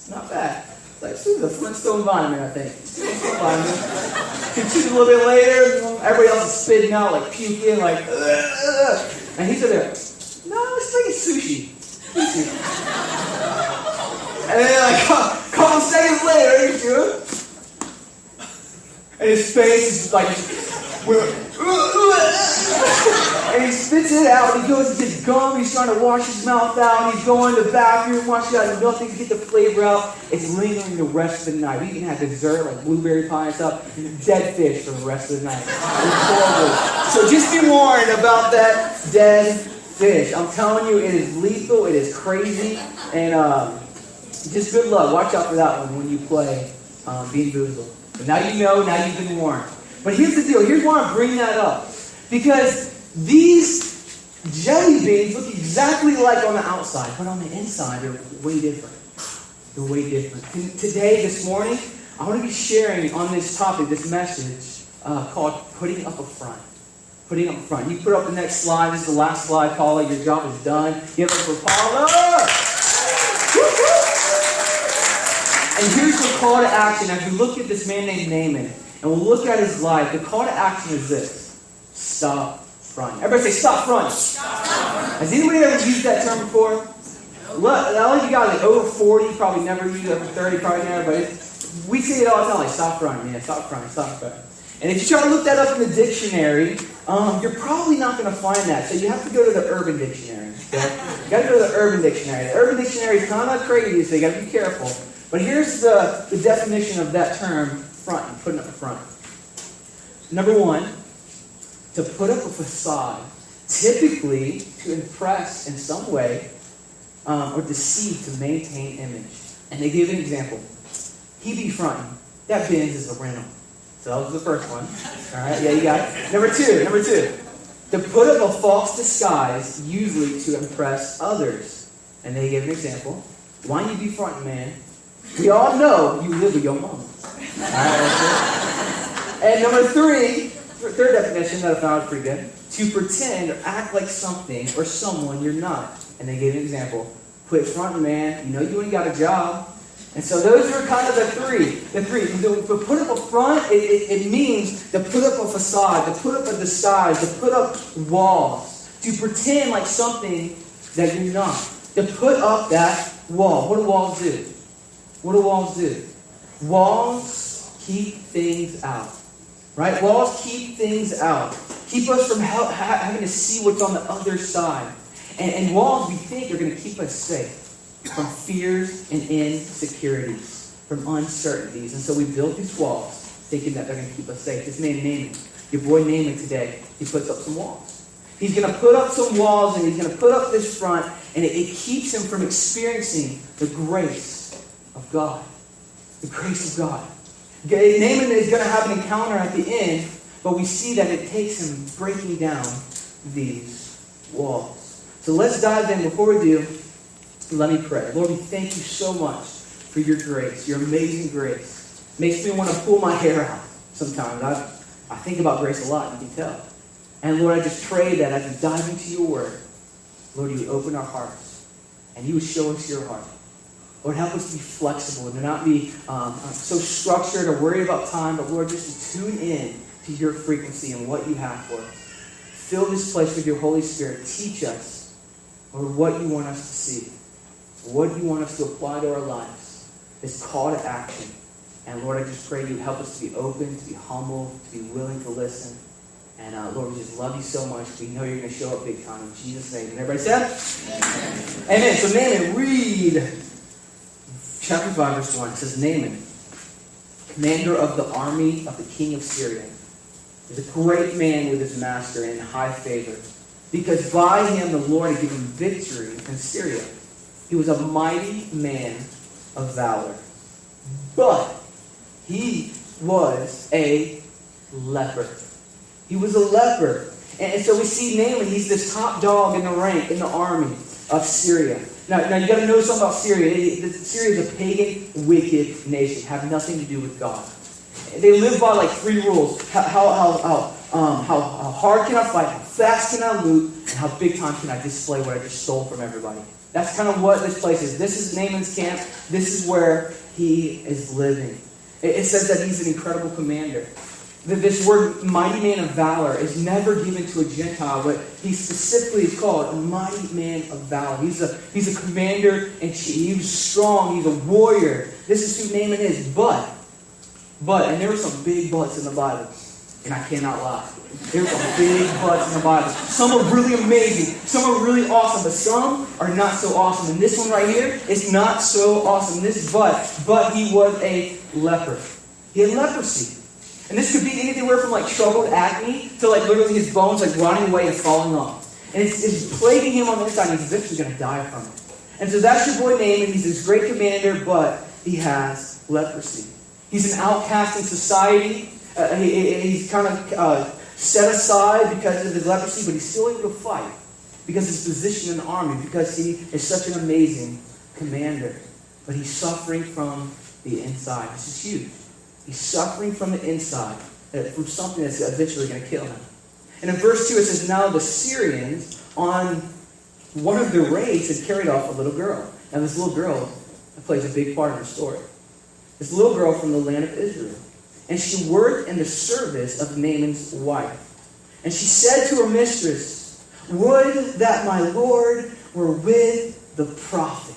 Not bad. It's like, this is a Flintstone environment, I think. He chews a little bit later. Everybody else is spitting out, like puking, like, ugh. And he's there, no, it's like sushi. And then, like, a couple seconds later, he's chewing. And his face is like, and he spits it out, and he goes to his gum, he's trying to wash his mouth out, he's going to the bathroom, wash it out, and nothing to get the flavor out. It's lingering the rest of the night. We even had dessert, like blueberry pie and stuff, and dead fish for the rest of the night. It was horrible. So just be warned about that dead fish. I'm telling you, it is lethal, it is crazy, and just good luck. Watch out for that one when you play Bean Boozled. But now you know, now you've been warned. But here's the deal. Here's why I bring that up. Because these jelly beans look exactly like on the outside, but on the inside, they're way different. They're way different. Today, this morning, I want to be sharing on this topic, this message called Putting Up a Front. Putting up a front. You put up the next slide. This is the last slide, Paula. Your job is done. Give it for Paula. And here's the call to action. As we look at this man named Naaman, and we'll look at his life, the call to action is this. Stop fronting. Everybody say, stop fronting. Stop fronting. Has anybody ever used that term before? Look, all of you guys like over 40 probably never used it, over 30 probably never, but we say it all the time, like, stop fronting. Yeah, stop fronting, stop fronting. And if you try to look that up in the dictionary, you're probably not going to find that. So you have to go to the Urban Dictionary. Okay? You got to go to the Urban Dictionary. The Urban Dictionary is kind of crazy, so you got to be careful. But here's the definition of that term, fronting, putting up a front. Number 1, to put up a facade, typically to impress in some way or deceive to maintain image. And they give an example. He be fronting. That Benz is a rental. So that was the first one. All right, yeah, you got it. Number two. To put up a false disguise, usually to impress others. And they give an example. Why you be fronting, man? We all know you live with your mom. All right, and number 3, Third definition that I found was pretty good. To pretend or act like something or someone you're not. And they gave an example. Quit fronting, man. You know you ain't got a job. And so those are kind of the three. To put up a front, it means to put up a facade, to put up a disguise, to put up walls. To pretend like something that you're not. To put up that wall. What do walls do? What do walls do? Walls keep things out. Right? Walls keep things out. Keep us from having to see what's on the other side. And walls we think are going to keep us safe from fears and insecurities, from uncertainties. And so we build these walls thinking that they're going to keep us safe. His name, Naaman. Your boy Naaman today, he puts up some walls. He's going to put up some walls and he's going to put up this front, and it keeps him from experiencing the grace of God. The grace of God. Naaman is going to have an encounter at the end, but we see that it takes him breaking down these walls. So let's dive in. Before we do, let me pray. Lord, we thank you so much for your grace, your amazing grace. Makes me want to pull my hair out sometimes. I think about grace a lot, you can tell. And Lord, I just pray that as we dive into your word, Lord, you would open our hearts and you would show us your heart. Lord, help us to be flexible and to not be so structured or worried about time, but Lord, just to tune in to your frequency and what you have for us. Fill this place with your Holy Spirit. Teach us, Lord, what you want us to see, what you want us to apply to our lives, this call to action. And Lord, I just pray you help us to be open, to be humble, to be willing to listen. And Lord, we just love you so much. We know you're going to show up big time in Jesus' name. And everybody said? Amen. So Naaman, read chapter 5, verse 1. It says, Naaman, commander of the army of the king of Syria, is a great man with his master and in high favor, because by him the Lord had given victory in Syria. He was a mighty man of valor. But he was a leper. He was a leper. And so we see Naaman, he's this top dog in the rank, in the army of Syria. Now you got to know something about Syria. Syria is a pagan, wicked nation. Have nothing to do with God. They live by like 3 rules. How hard can I fight? How fast can I loot? And how big time can I display what I just stole from everybody? That's kind of what this place is. This is Naaman's camp. This is where he is living. It says that he's an incredible commander. This word, mighty man of valor, is never given to a Gentile, but he specifically is called a mighty man of valor. He's a commander and chief. He's strong. He's a warrior. This is who Naaman is. But, and there were some big buts in the Bible, and I cannot lie. There were some big buts in the Bible. Some are really amazing. Some are really awesome, but some are not so awesome. And this one right here is not so awesome. This but he was a leper. He had leprosy. And this could be anywhere from like troubled acne to like literally his bones like rotting away and falling off. And it's plaguing him on the inside, and he's eventually going to die from it. And so that's your boy Naaman. He's this great commander, but he has leprosy. He's an outcast in society. He's kind of set aside because of his leprosy, but he's still able to fight because of his position in the army, because he is such an amazing commander. But he's suffering from the inside. This is huge. He's suffering from the inside, from something that's eventually going to kill him. And in verse 2 it says, now the Syrians on one of their raids had carried off a little girl. Now this little girl plays a big part in the story. This little girl from the land of Israel. And she worked in the service of Naaman's wife. And she said to her mistress, would that my Lord were with the prophet.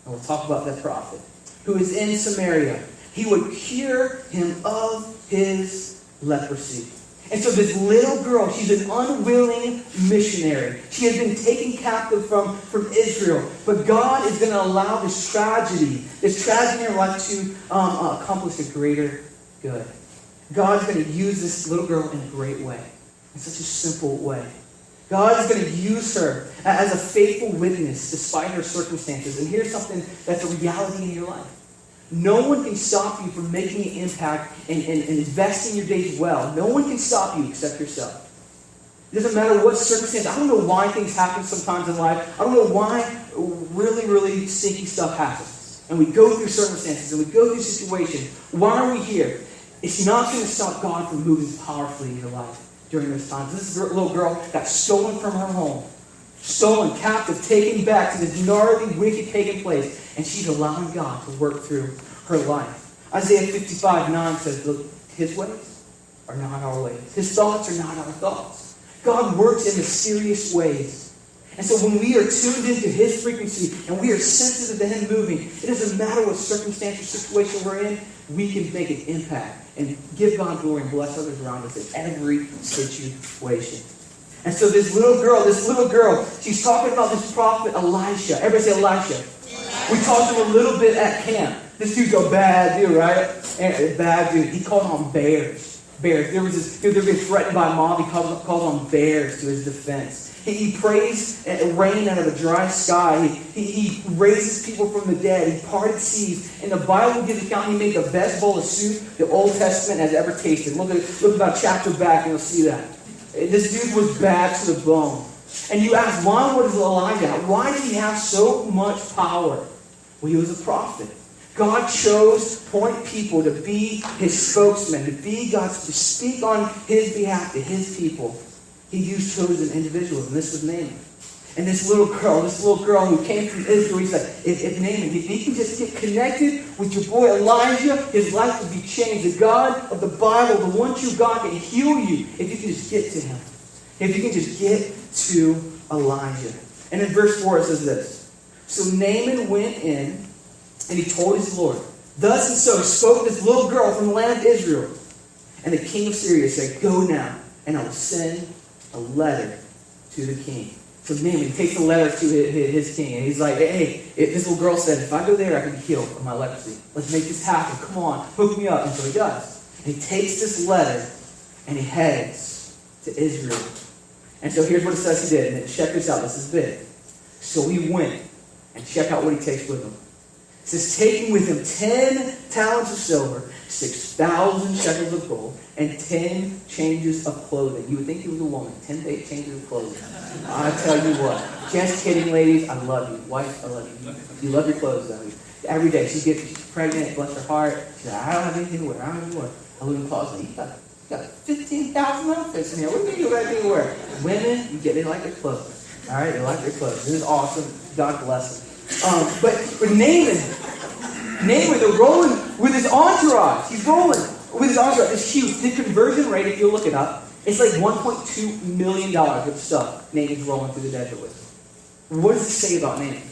And we'll talk about that prophet, who is in Samaria. He would cure him of his leprosy. And so this little girl, she's an unwilling missionary. She has been taken captive from Israel. But God is going to allow this tragedy in her life to accomplish a greater good. God's going to use this little girl in a great way. In such a simple way. God is going to use her as a faithful witness despite her circumstances. And here's something that's a reality in your life. No one can stop you from making an impact and investing your days well. No one can stop you except yourself. It doesn't matter what circumstance. I don't know why things happen sometimes in life. I don't know why really, really stinky stuff happens. And we go through circumstances and we go through situations. Why are we here? It's not going to stop God from moving powerfully in your life. during this time. This little girl got stolen from her home. Stolen, captive, taken back to this gnarly, wicked pagan place. And she's allowing God to work through her life. Isaiah 55:9 says, look, his ways are not our ways. His thoughts are not our thoughts. God works in mysterious ways. And so when we are tuned into His frequency and we are sensitive to Him moving, it doesn't matter what circumstance or situation we're in, we can make an impact and give God glory and bless others around us in every situation. And so this little girl, she's talking about this prophet Elisha. Everybody say Elisha. We talked to him a little bit at camp. This dude's a bad dude, right? And bad dude. He called on bears. There was this dude that had been threatened by a mob. He called on bears to his defense. He prays rain out of a dry sky. He raises people from the dead. He parted seas. And the Bible gives account he made the best bowl of soup the Old Testament has ever tasted. Look about a chapter back and you'll see that. This dude was bad to the bone. And you ask, why was Elijah? Why did he have so much power? Well, he was a prophet. God chose point people to be his spokesman, to speak on his behalf to his people. He used chosen individuals, and this was Naaman. And this little girl who came from Israel, he said, if Naaman, if he can just get connected with your boy Elijah, his life would be changed. The God of the Bible, the one true God, can heal you if you can just get to him. If you can just get to Elijah. And in verse 4 it says this. So Naaman went in and he told his Lord. Thus and so spoke this little girl from the land of Israel. And the king of Syria said, go now, and I will send a letter to the king. So Naaman takes the letter to his king, and he's like, hey, this little girl said, if I go there, I can be healed of my leprosy. Let's make this happen. Come on, hook me up. And so he does. And he takes this letter, and he heads to Israel. And so here's what it says he did. And check this out. This is big. So he went, and check out what he takes with him. It says, taking with him 10 talents of silver, 6,000 shekels of gold, and 10 changes of clothing. You would think he was a woman. 10 changes of clothing. I tell you what. Just kidding, ladies. I love you. Wife, I love you. You love your clothes, though. Every day. She's pregnant. Bless her heart. She's like, I don't have anything to wear. I don't have anything to wear. I live in the closet. You got 15,000 outfits in here. What do you got anything to wear? Women, they like their clothes. All right? They like their clothes. This is awesome. God bless them. But Naaman, they're rolling with his entourage. He's rolling with his entourage. It's huge. The conversion rate, if you look it up, it's like $1.2 million of stuff Naaman's rolling through the desert with. What does it say about Naaman?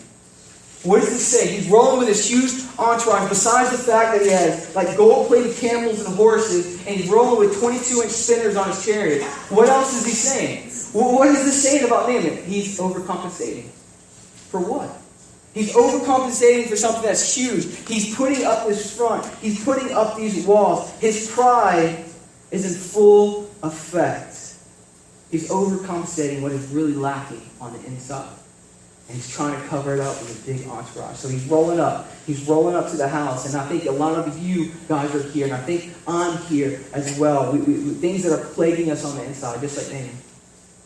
What does it say? He's rolling with this huge entourage. Besides the fact that he has like gold-plated camels and horses, and he's rolling with 22-inch spinners on his chariot. What else is he saying? What is this saying about Naaman? He's overcompensating. For what? He's overcompensating for something that's huge. He's putting up this front. He's putting up these walls. His pride is in full effect. He's overcompensating what is really lacking on the inside. And he's trying to cover it up with a big entourage. So he's rolling up. He's rolling up to the house. And I think a lot of you guys are here. And I think I'm here as well. Things that are plaguing us on the inside, just like Naaman.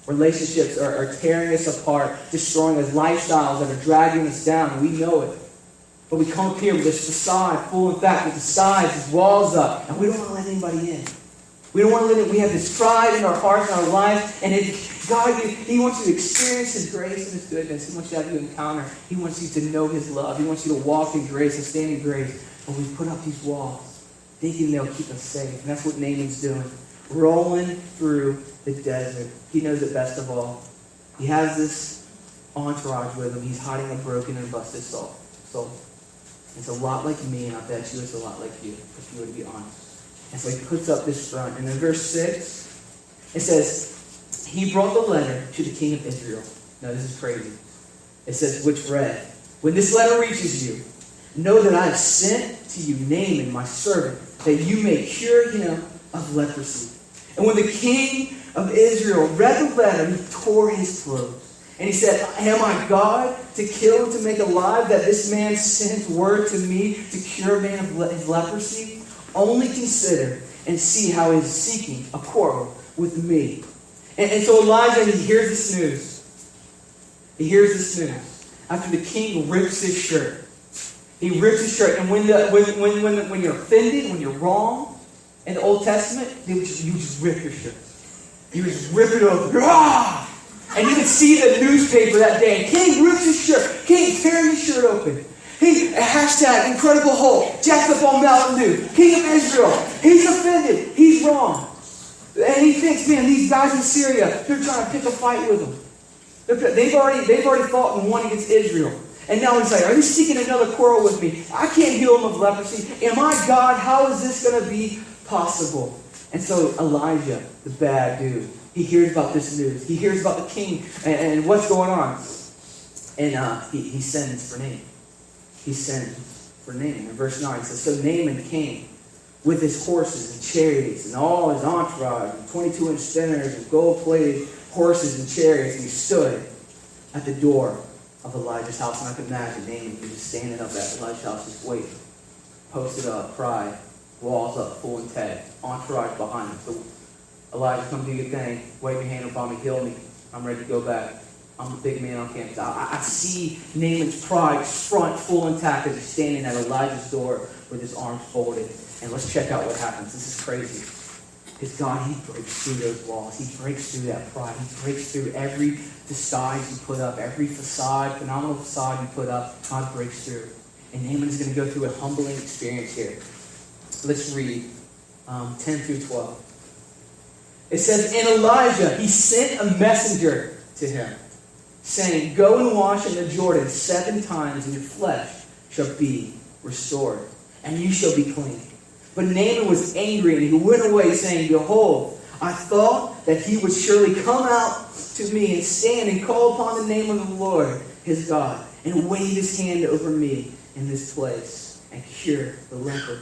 Relationships are tearing us apart, destroying us. Lifestyles that are dragging us down. And we know it. But we come up here with this facade, full in fact, with the sides, these walls up. And we don't want to let anybody in. We don't want to let it. We have this pride in our hearts and our lives. And God, He wants you to experience His grace and His goodness. He wants you to have you encounter. He wants you to know His love. He wants you to walk in grace and stand in grace. But we put up these walls, thinking they'll keep us safe. And that's what Naaman's doing. Rolling through the desert. He knows it best of all. He has this entourage with him. He's hiding a broken and busted soul. It's a lot like me, and I bet you it's a lot like you, if you were to be honest. And so he puts up this front. And in verse 6, it says, he brought the letter to the king of Israel. Now this is crazy. It says, which read, when this letter reaches you, know that I have sent to you Naaman, my servant, that you may cure him of leprosy. And when the king of Israel read the letter, he tore his clothes. And he said, am I God to kill and to make alive that this man sends word to me to cure a man of his leprosy? Only consider and see how he is seeking a quarrel with me. And so Elijah, he hears this news. He hears this news. After the king rips his shirt. He rips his shirt. And when you're offended, when you're wrong, in the Old Testament, you just rip your shirt. He was ripping it open. Rah! And you could see the newspaper that day. King rips his shirt. King tearing his shirt open. Hashtag Incredible Hulk. Jacked up on Mountain Dew. King of Israel. He's offended. He's wrong. And he thinks, man, these guys in Syria, they're trying to pick a fight with him. They've already fought and won against Israel. And now he's like, are you seeking another quarrel with me? I can't heal him of leprosy. Am I God? How is this going to be possible? And so Elijah, the bad dude, he hears about this news. He hears about the king and what's going on. And he sends for Naaman. He sends for Naaman. In verse 9 it says, so Naaman came with his horses and chariots and all his entourage and 22-inch spinners and gold-plated horses and chariots. And he stood at the door of Elijah's house. And I can imagine Naaman, he was standing up at Elijah's house just waiting. Posted up, pride, walls up, full intact, entourage behind him. So Elijah, come do your thing. Wave your hand upon me, heal me. I'm ready to go back. I'm a big man on campus. I see Naaman's pride front full intact as he's standing at Elijah's door with his arms folded. And let's check out what happens. This is crazy. Because God, he breaks through those walls. He breaks through that pride. He breaks through every disguise you put up, every facade, phenomenal facade you put up. God breaks through. And Naaman is going to go through a humbling experience here. Let's read 10 through 12. It says, and Elijah, he sent a messenger to him, saying, go and wash in the Jordan 7 times, and your flesh shall be restored, and you shall be clean. But Naaman was angry, and he went away, saying, behold, I thought that he would surely come out to me and stand and call upon the name of the Lord, his God, and wave his hand over me in this place, and cure the leper.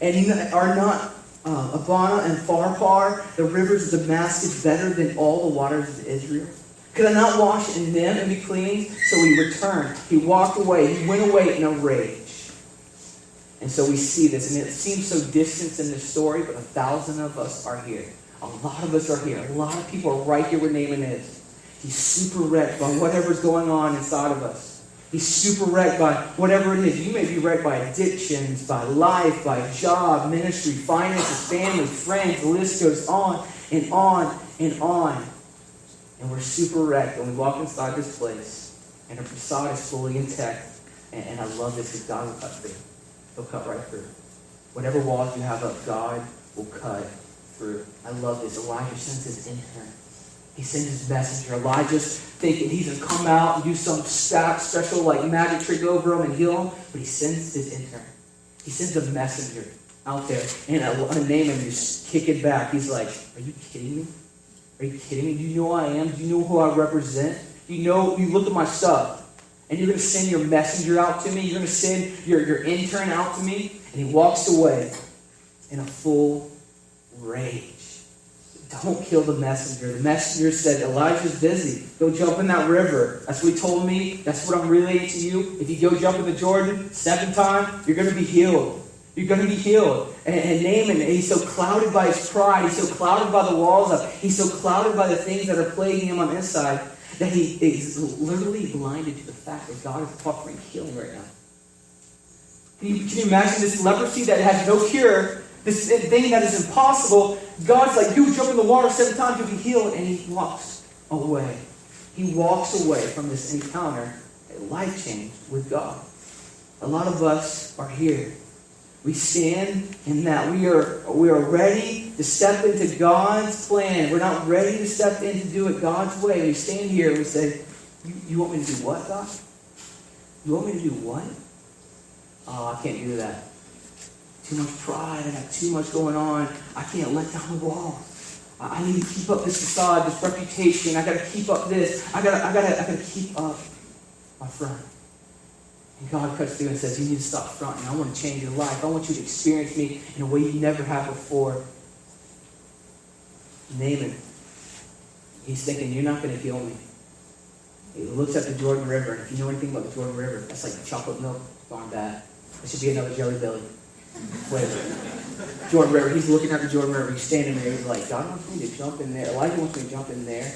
And are not Abana and Pharpar, the rivers of Damascus, better than all the waters of Israel? Could I not wash in them and be clean? So he returned. He walked away. He went away in a rage. And so we see this. And it seems so distant in this story, but 1,000 of us are here. A lot of us are here. A lot of people are right here where Naaman is. He's super wrecked by whatever's going on inside of us. He's super wrecked by whatever it is. You may be wrecked by addictions, by life, by job, ministry, finances, family, friends. The list goes on and on and on. And we're super wrecked when we walk inside this place and our facade is fully intact. And I love this because God will cut through. He'll cut right through. Whatever walls you have up, God will cut through. I love this. Elijah sends his intern. He sends his messenger. Elijah's thinking he's going to come out and do some special like magic trick over him and heal him. But he sends his intern. He sends a messenger out there. And Naaman just kick it back. He's like, are you kidding me? Are you kidding me? Do you know who I am? Do you know who I represent? You look at my stuff. And you're going to send your messenger out to me? You're going to send your intern out to me? And he walks away in a full rage. Don't kill the messenger. The messenger said, Elijah's busy. Go jump in that river. That's what he told me. That's what I'm relaying to you. If you go jump in the Jordan 7 times, you're going to be healed. You're going to be healed. And Naaman, he's so clouded by his pride. He's so clouded by the walls up. He's so clouded by the things that are plaguing him on the inside that he is literally blinded to the fact that God is offering healing right now. Can you imagine this leprosy that has no cure? This thing that is impossible. God's like, you jump in the water 7 times, you'll be healed. And he walks away. He walks away from this encounter, a life change with God. A lot of us are here. We stand in that we are ready to step into God's plan. We're not ready to step in to do it God's way. We stand here and we say, you want me to do what, God? You want me to do what? Oh, I can't do that. Too much pride. I got too much going on. I can't let down the wall. I need to keep up this facade, this reputation. I got to keep up this. I got to keep up my front. And God cuts through and says, you need to stop fronting. I want to change your life. I want you to experience me in a way you never have before. Naaman, he's thinking, you're not going to heal me. He looks at the Jordan River, and if you know anything about the Jordan River, that's like chocolate milk gone bad. It should be another Jelly Belly flavor. Jordan River, he's looking at the Jordan River, he's standing there, he's like, God wants me to jump in there. Elijah wants me to jump in there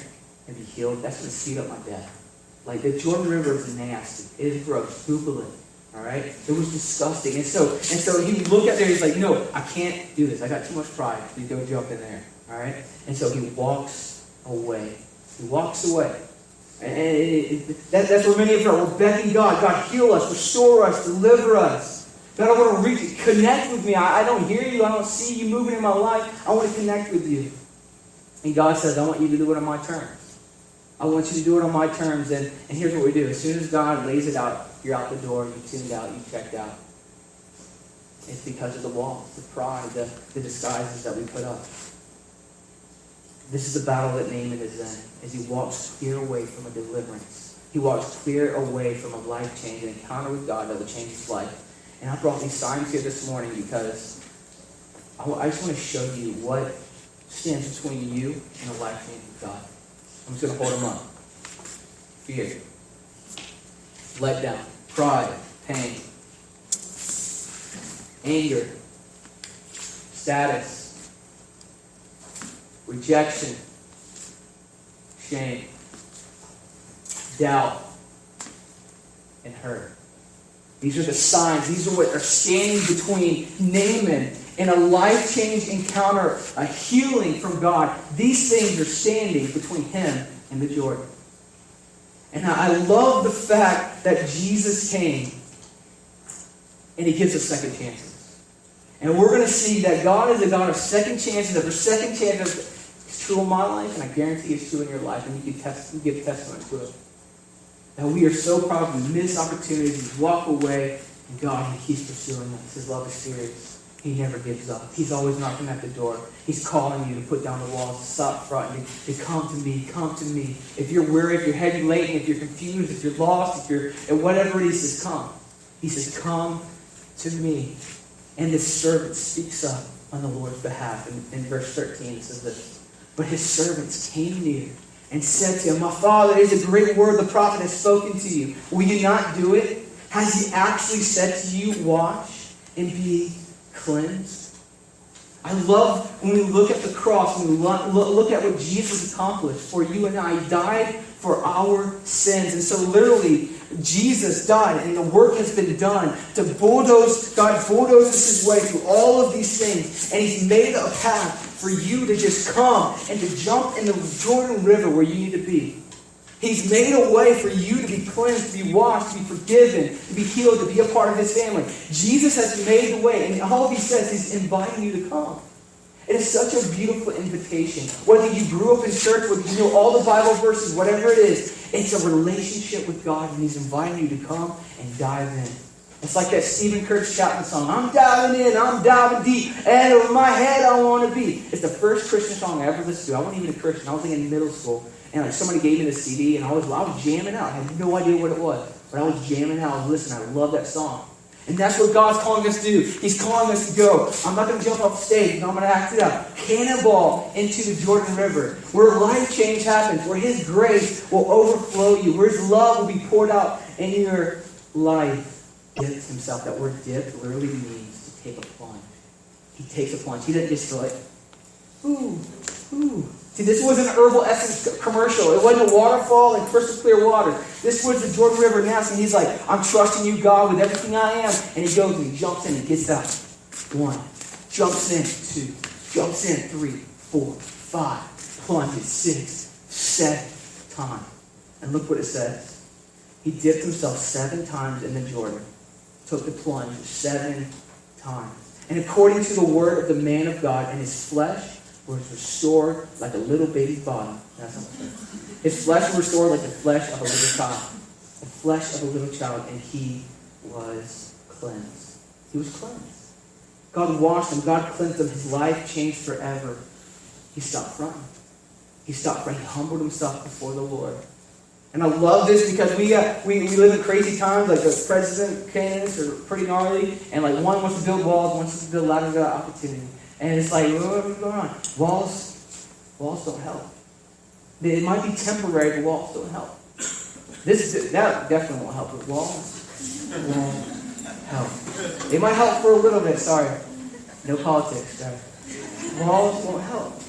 and be healed. That's going to speed up my death. Like, the Jordan River is nasty. It is gross. Google it. All right? It was disgusting. And so he looked at there, he's like, no, I can't do this. I got too much pride to go jump in there. All right? And so he walks away. He walks away. And that's where many of us are. We're begging God. God, heal us, restore us, deliver us. God, I want to connect with me. I don't hear you. I don't see you moving in my life. I want to connect with you. And God says, I want you to do it on my terms. I want you to do it on my terms. And here's what we do. As soon as God lays it out, you're out the door, you tuned out, you checked out. It's because of the walls, the pride, the disguises that we put up. This is the battle that Naaman is in, as he walks clear away from a deliverance. He walks clear away from a life change, an encounter with God that will change his life. And I brought these signs here this morning because I just want to show you what stands between you and a life change with God. I'm just going to hold them up. Fear, let down, pride, pain, anger, status, rejection, shame, doubt, and hurt. These are the signs. These are what are standing between Naaman and a life change encounter, a healing from God. These things are standing between him and the Jordan. And I love the fact that Jesus came and he gives us second chances. And we're going to see that God is a God of second chances. After second chances, it's true in my life, and I guarantee it's true in your life, and you can give testament to it. That we are so proud we miss opportunities, we walk away, and God, he keeps pursuing us. His love is serious. He never gives up. He's always knocking at the door. He's calling you to put down the walls, to stop fronting, to come to me, come to me. If you're weary, if you're heavy laden, if you're confused, if you're lost, and whatever it is, he says, come. He says, come to me. And this servant speaks up on the Lord's behalf. In verse 13 it says this, but his servants came near and said to him, my father, it is a great word the prophet has spoken to you. Will you not do it? Has he actually said to you, wash and be cleansed? I love when we look at the cross, when we look at what Jesus accomplished for you and I. He died for our sins. And so literally, Jesus died and the work has been done to bulldoze. God bulldozes his way through all of these things. And he's made a path for you to just come and to jump in the Jordan River where you need to be. He's made a way for you to be cleansed, to be washed, to be forgiven, to be healed, to be a part of his family. Jesus has made the way, and all he says is inviting you to come. It is such a beautiful invitation. Whether you grew up in church, whether you know all the Bible verses, whatever it is, it's a relationship with God, and he's inviting you to come and dive in. It's like that Stephen Kirk Chapman song, I'm diving in, I'm diving deep, and over my head I want to be. It's the first Christian song I ever listened to. I wasn't even a Christian. I was in middle school. And somebody gave me the CD, and I was jamming out. I had no idea what it was, but I was jamming out. I was listening. I love that song. And that's what God's calling us to do. He's calling us to go. I'm not going to jump off the stage, and I'm going to act it out. Cannonball into the Jordan River, where life change happens, where his grace will overflow you, where his love will be poured out in your life. Dips himself. That word dip literally means to take a plunge. He takes a plunge. He doesn't just go like, ooh, ooh. See, this wasn't an Herbal Essence commercial. It wasn't a waterfall and crystal clear water. This was the Jordan River now, and he's like, I'm trusting you, God, with everything I am. And he goes and he jumps in and gets out. 1. Jumps in. 2. Jumps in. 3, 4, 5. Plunges. 6, 7 times. And look what it says. He dipped himself 7 times in the Jordan. Took the plunge 7 times. And according to the word of the man of God, and his flesh was restored like a little baby's body. That's what it says. His flesh was restored like the flesh of a little child. The flesh of a little child, and he was cleansed. He was cleansed. God washed him. God cleansed him. His life changed forever. He stopped fronting. He stopped fronting. He humbled himself before the Lord. And I love this because we live in crazy times. Like the president candidates are pretty gnarly, and like one wants to build walls, one wants to build ladders of opportunity. And it's like, what's going on? Walls don't help. It might be temporary, but walls don't help. That definitely won't help. But walls won't help. It might help for a little bit. Sorry, no politics. Sorry. Walls won't help,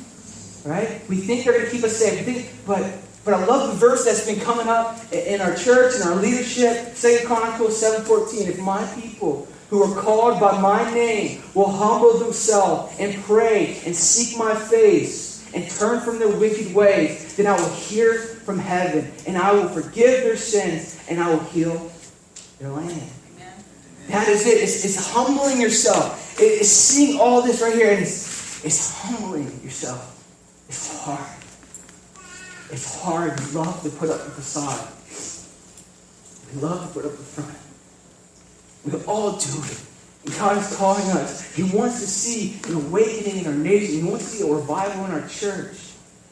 right? We think they're going to keep us safe. But I love the verse that's been coming up in our church and our leadership. 2 Chronicles 7:14. If my people who are called by my name will humble themselves and pray and seek my face and turn from their wicked ways, then I will hear from heaven, and I will forgive their sins, and I will heal their land. That is it. It's humbling yourself. It's seeing all this right here, and it's humbling yourself. It's hard. It's hard. We love to put up the facade. We love to put up the front. We all do it. And God is calling us. He wants to see an awakening in our nation. He wants to see a revival in our church.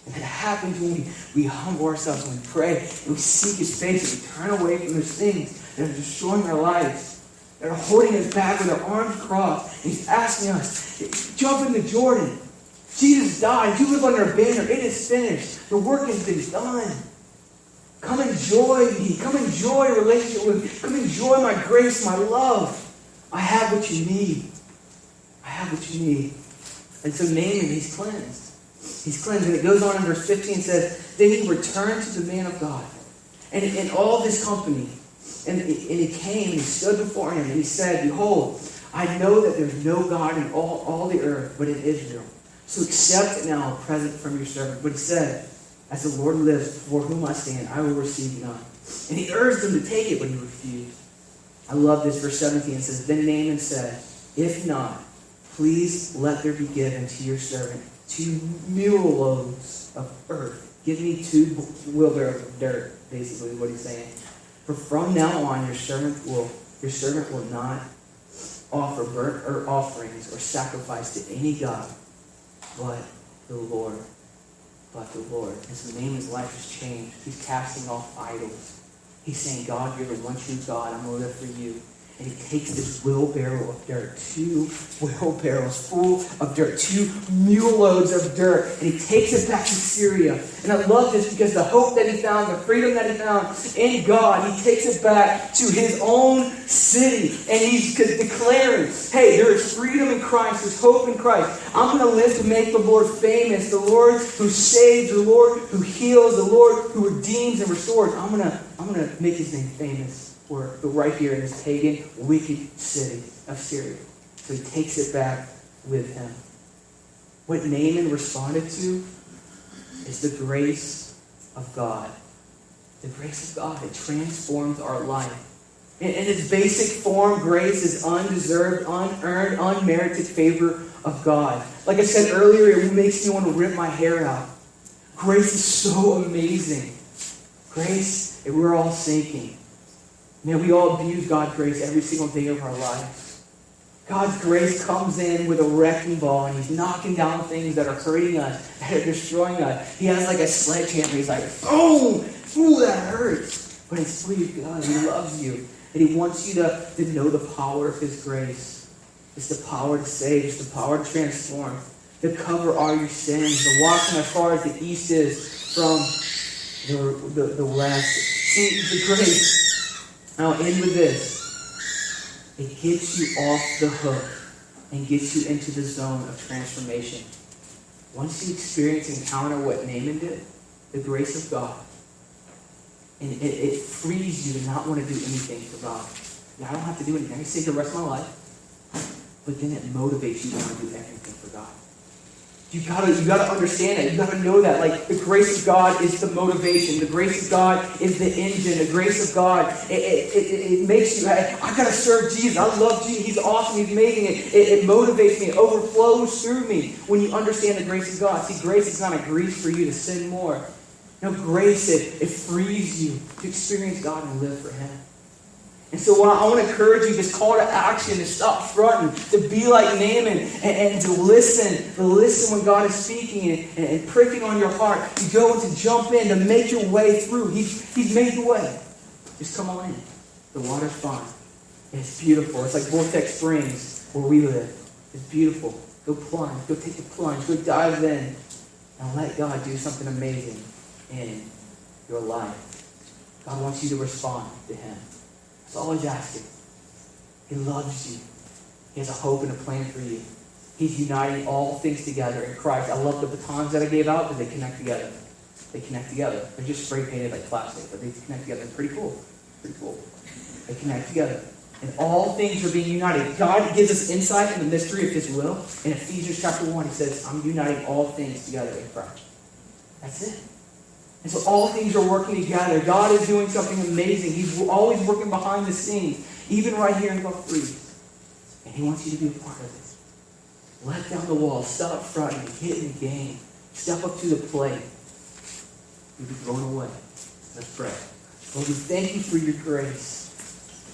And that happens when we humble ourselves, when we pray, and we seek His face, and we turn away from those things that are destroying our lives, that are holding us back with our arms crossed. And He's asking us, jump into Jordan. Jesus died. You live under a banner. It is finished. The work has been done. Come enjoy me. Come enjoy a relationship with me. Come enjoy my grace, my love. I have what you need. I have what you need. And so Naaman, he's cleansed. He's cleansed. And it goes on in verse 15, says, then he returned to the man of God. And all this company. And he came and he stood before him. And he said, behold, I know that there's no God in all the earth but in Israel. So accept it now a present from your servant. But he said, as the Lord lives, before whom I stand, I will receive none. And he urged him to take it, but he refused. I love this. Verse 17 says, then Naaman said, if not, please let there be given to your servant 2 mule loads of earth. Give me 2 wheelbarrows of dirt, basically what he's saying. For from now on your servant will not offer burnt offerings or sacrifice to any god but the Lord. But the Lord. And so Naaman's life has changed. He's casting off idols. He's saying, God, you're the one true God. I'm going to live for you. And he takes this wheelbarrow of dirt, 2 wheelbarrows full of dirt, 2 mule loads of dirt, and he takes it back to Syria. And I love this because the hope that he found, the freedom that he found in God, he takes it back to his own city. And he's declaring, hey, there is freedom in Christ, there's hope in Christ. I'm going to live to make the Lord famous, the Lord who saves, the Lord who heals, the Lord who redeems and restores. I'm going to make his name famous. We're right here in this pagan, wicked city of Syria. So he takes it back with him. What Naaman responded to is the grace of God. The grace of God. It transforms our life. In its basic form, grace is undeserved, unearned, unmerited favor of God. Like I said earlier, it makes me want to rip my hair out. Grace is so amazing. Grace, we're all sinking. Man, we all abuse God's grace every single day of our lives. God's grace comes in with a wrecking ball, and he's knocking down things that are hurting us, that are destroying us. He has like a sledgehammer. He's like, boom! Ooh, that hurts. But it's sweet God. He loves you. And he wants you to know the power of his grace. It's the power to save. It's the power to transform. To cover all your sins. To wash them as far as the east is from the west. See, the grace. I'll end with this. It gets you off the hook and gets you into the zone of transformation. Once you experience and encounter what Naaman did, the grace of God, and it frees you to not want to do anything for God. Now, I don't have to do anything. I can save the rest of my life. But then it motivates you to want to do everything for God. You gotta understand that. You gotta know that. Like, the grace of God is the motivation. The grace of God is the engine. The grace of God, it makes you, I gotta serve Jesus. I love Jesus. He's awesome. He's amazing. It motivates me. It overflows through me when you understand the grace of God. See, grace is not a grease for you to sin more. No, grace, it frees you to experience God and live for Him. And so I want to encourage you, this call to action, to stop fronting, to be like Naaman, and to listen when God is speaking and pricking on your heart. You go to jump in, to make your way through. He's made the way. Just come on in. The water's fine. It's beautiful. It's like Vortex Springs where we live. It's beautiful. Go plunge. Go take the plunge. Go dive in. And let God do something amazing in your life. God wants you to respond to Him. That's all He's asking. He loves you. He has a hope and a plan for you. He's uniting all things together in Christ. I love the batons that I gave out because they connect together. They connect together. They're just spray painted like plastic, but they connect together. It's pretty cool. Pretty cool. They connect together. and all things are being united. God gives us insight in the mystery of His will. In Ephesians chapter 1, He says, I'm uniting all things together in Christ. That's it. And so all things are working together. God is doing something amazing. He's always working behind the scenes, even right here in Gulf Breeze. And He wants you to be a part of it. Let down the wall, step up front, and get in the game. Step up to the plate. You'll be blown away. Let's pray. Lord, we thank You for Your grace.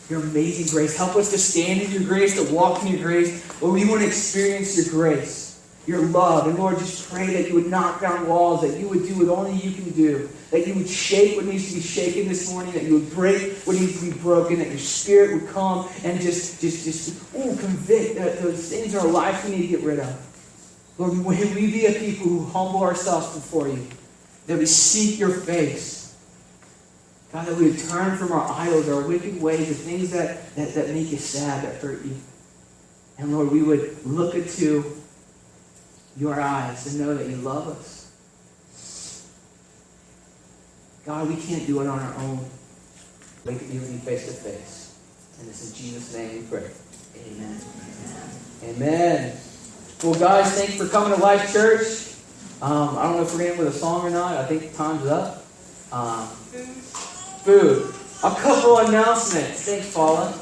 Your amazing grace. Help us to stand in Your grace, to walk in Your grace. Lord, we want to experience Your grace, Your love. And Lord, just pray that You would knock down walls, that You would do what only You can do, that You would shake what needs to be shaken this morning, that You would break what needs to be broken, that Your Spirit would come and just convict those things in our life we need to get rid of. Lord, may we be a people who humble ourselves before You, that we seek Your face. God, that we would turn from our idols, our wicked ways, the things that make You sad, that hurt You. And Lord, we would look into Your eyes and know that You love us. God, we can't do it on our own. We can do it face to face. And it's in Jesus' name we pray. Amen. Amen. Well, guys, thanks for coming to Life Church. I don't know if we're going to end with a song or not. I think time's up. Food. A couple announcements. Thanks, Paula.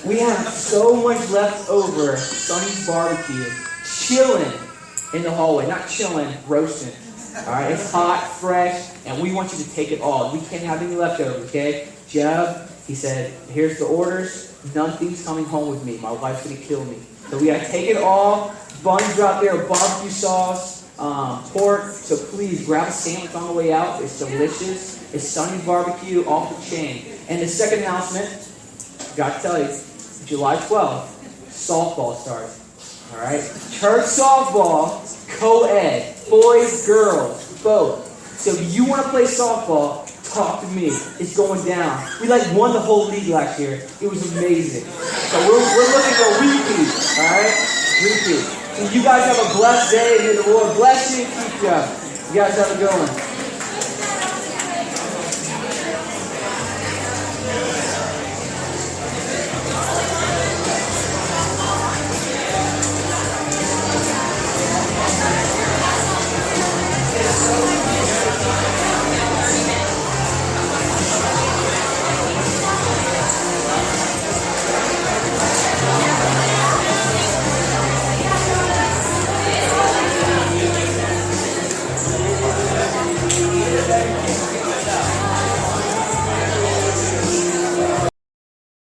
We have so much left over. Sonny's barbecue. Chilling in the hallway. Not chilling, roasting. Alright, it's hot, fresh, and we want you to take it all. We can't have any leftovers, okay? Jeb, he said, here's the orders. Nothing's coming home with me. My wife's going to kill me. So we got to take it all. Buns out there, barbecue sauce, pork. So please grab a sandwich on the way out. It's delicious. It's Sonny's barbecue, off the chain. And the second announcement, got to tell you, July 12th, softball starts. All right, church softball, co-ed, boys, girls, both. So if you want to play softball, talk to me. It's going down. We won the whole league last year. It was amazing. So we're looking for a repeat. All right, repeat. So you guys have a blessed day. May the Lord bless you and keep you. You guys have a good one.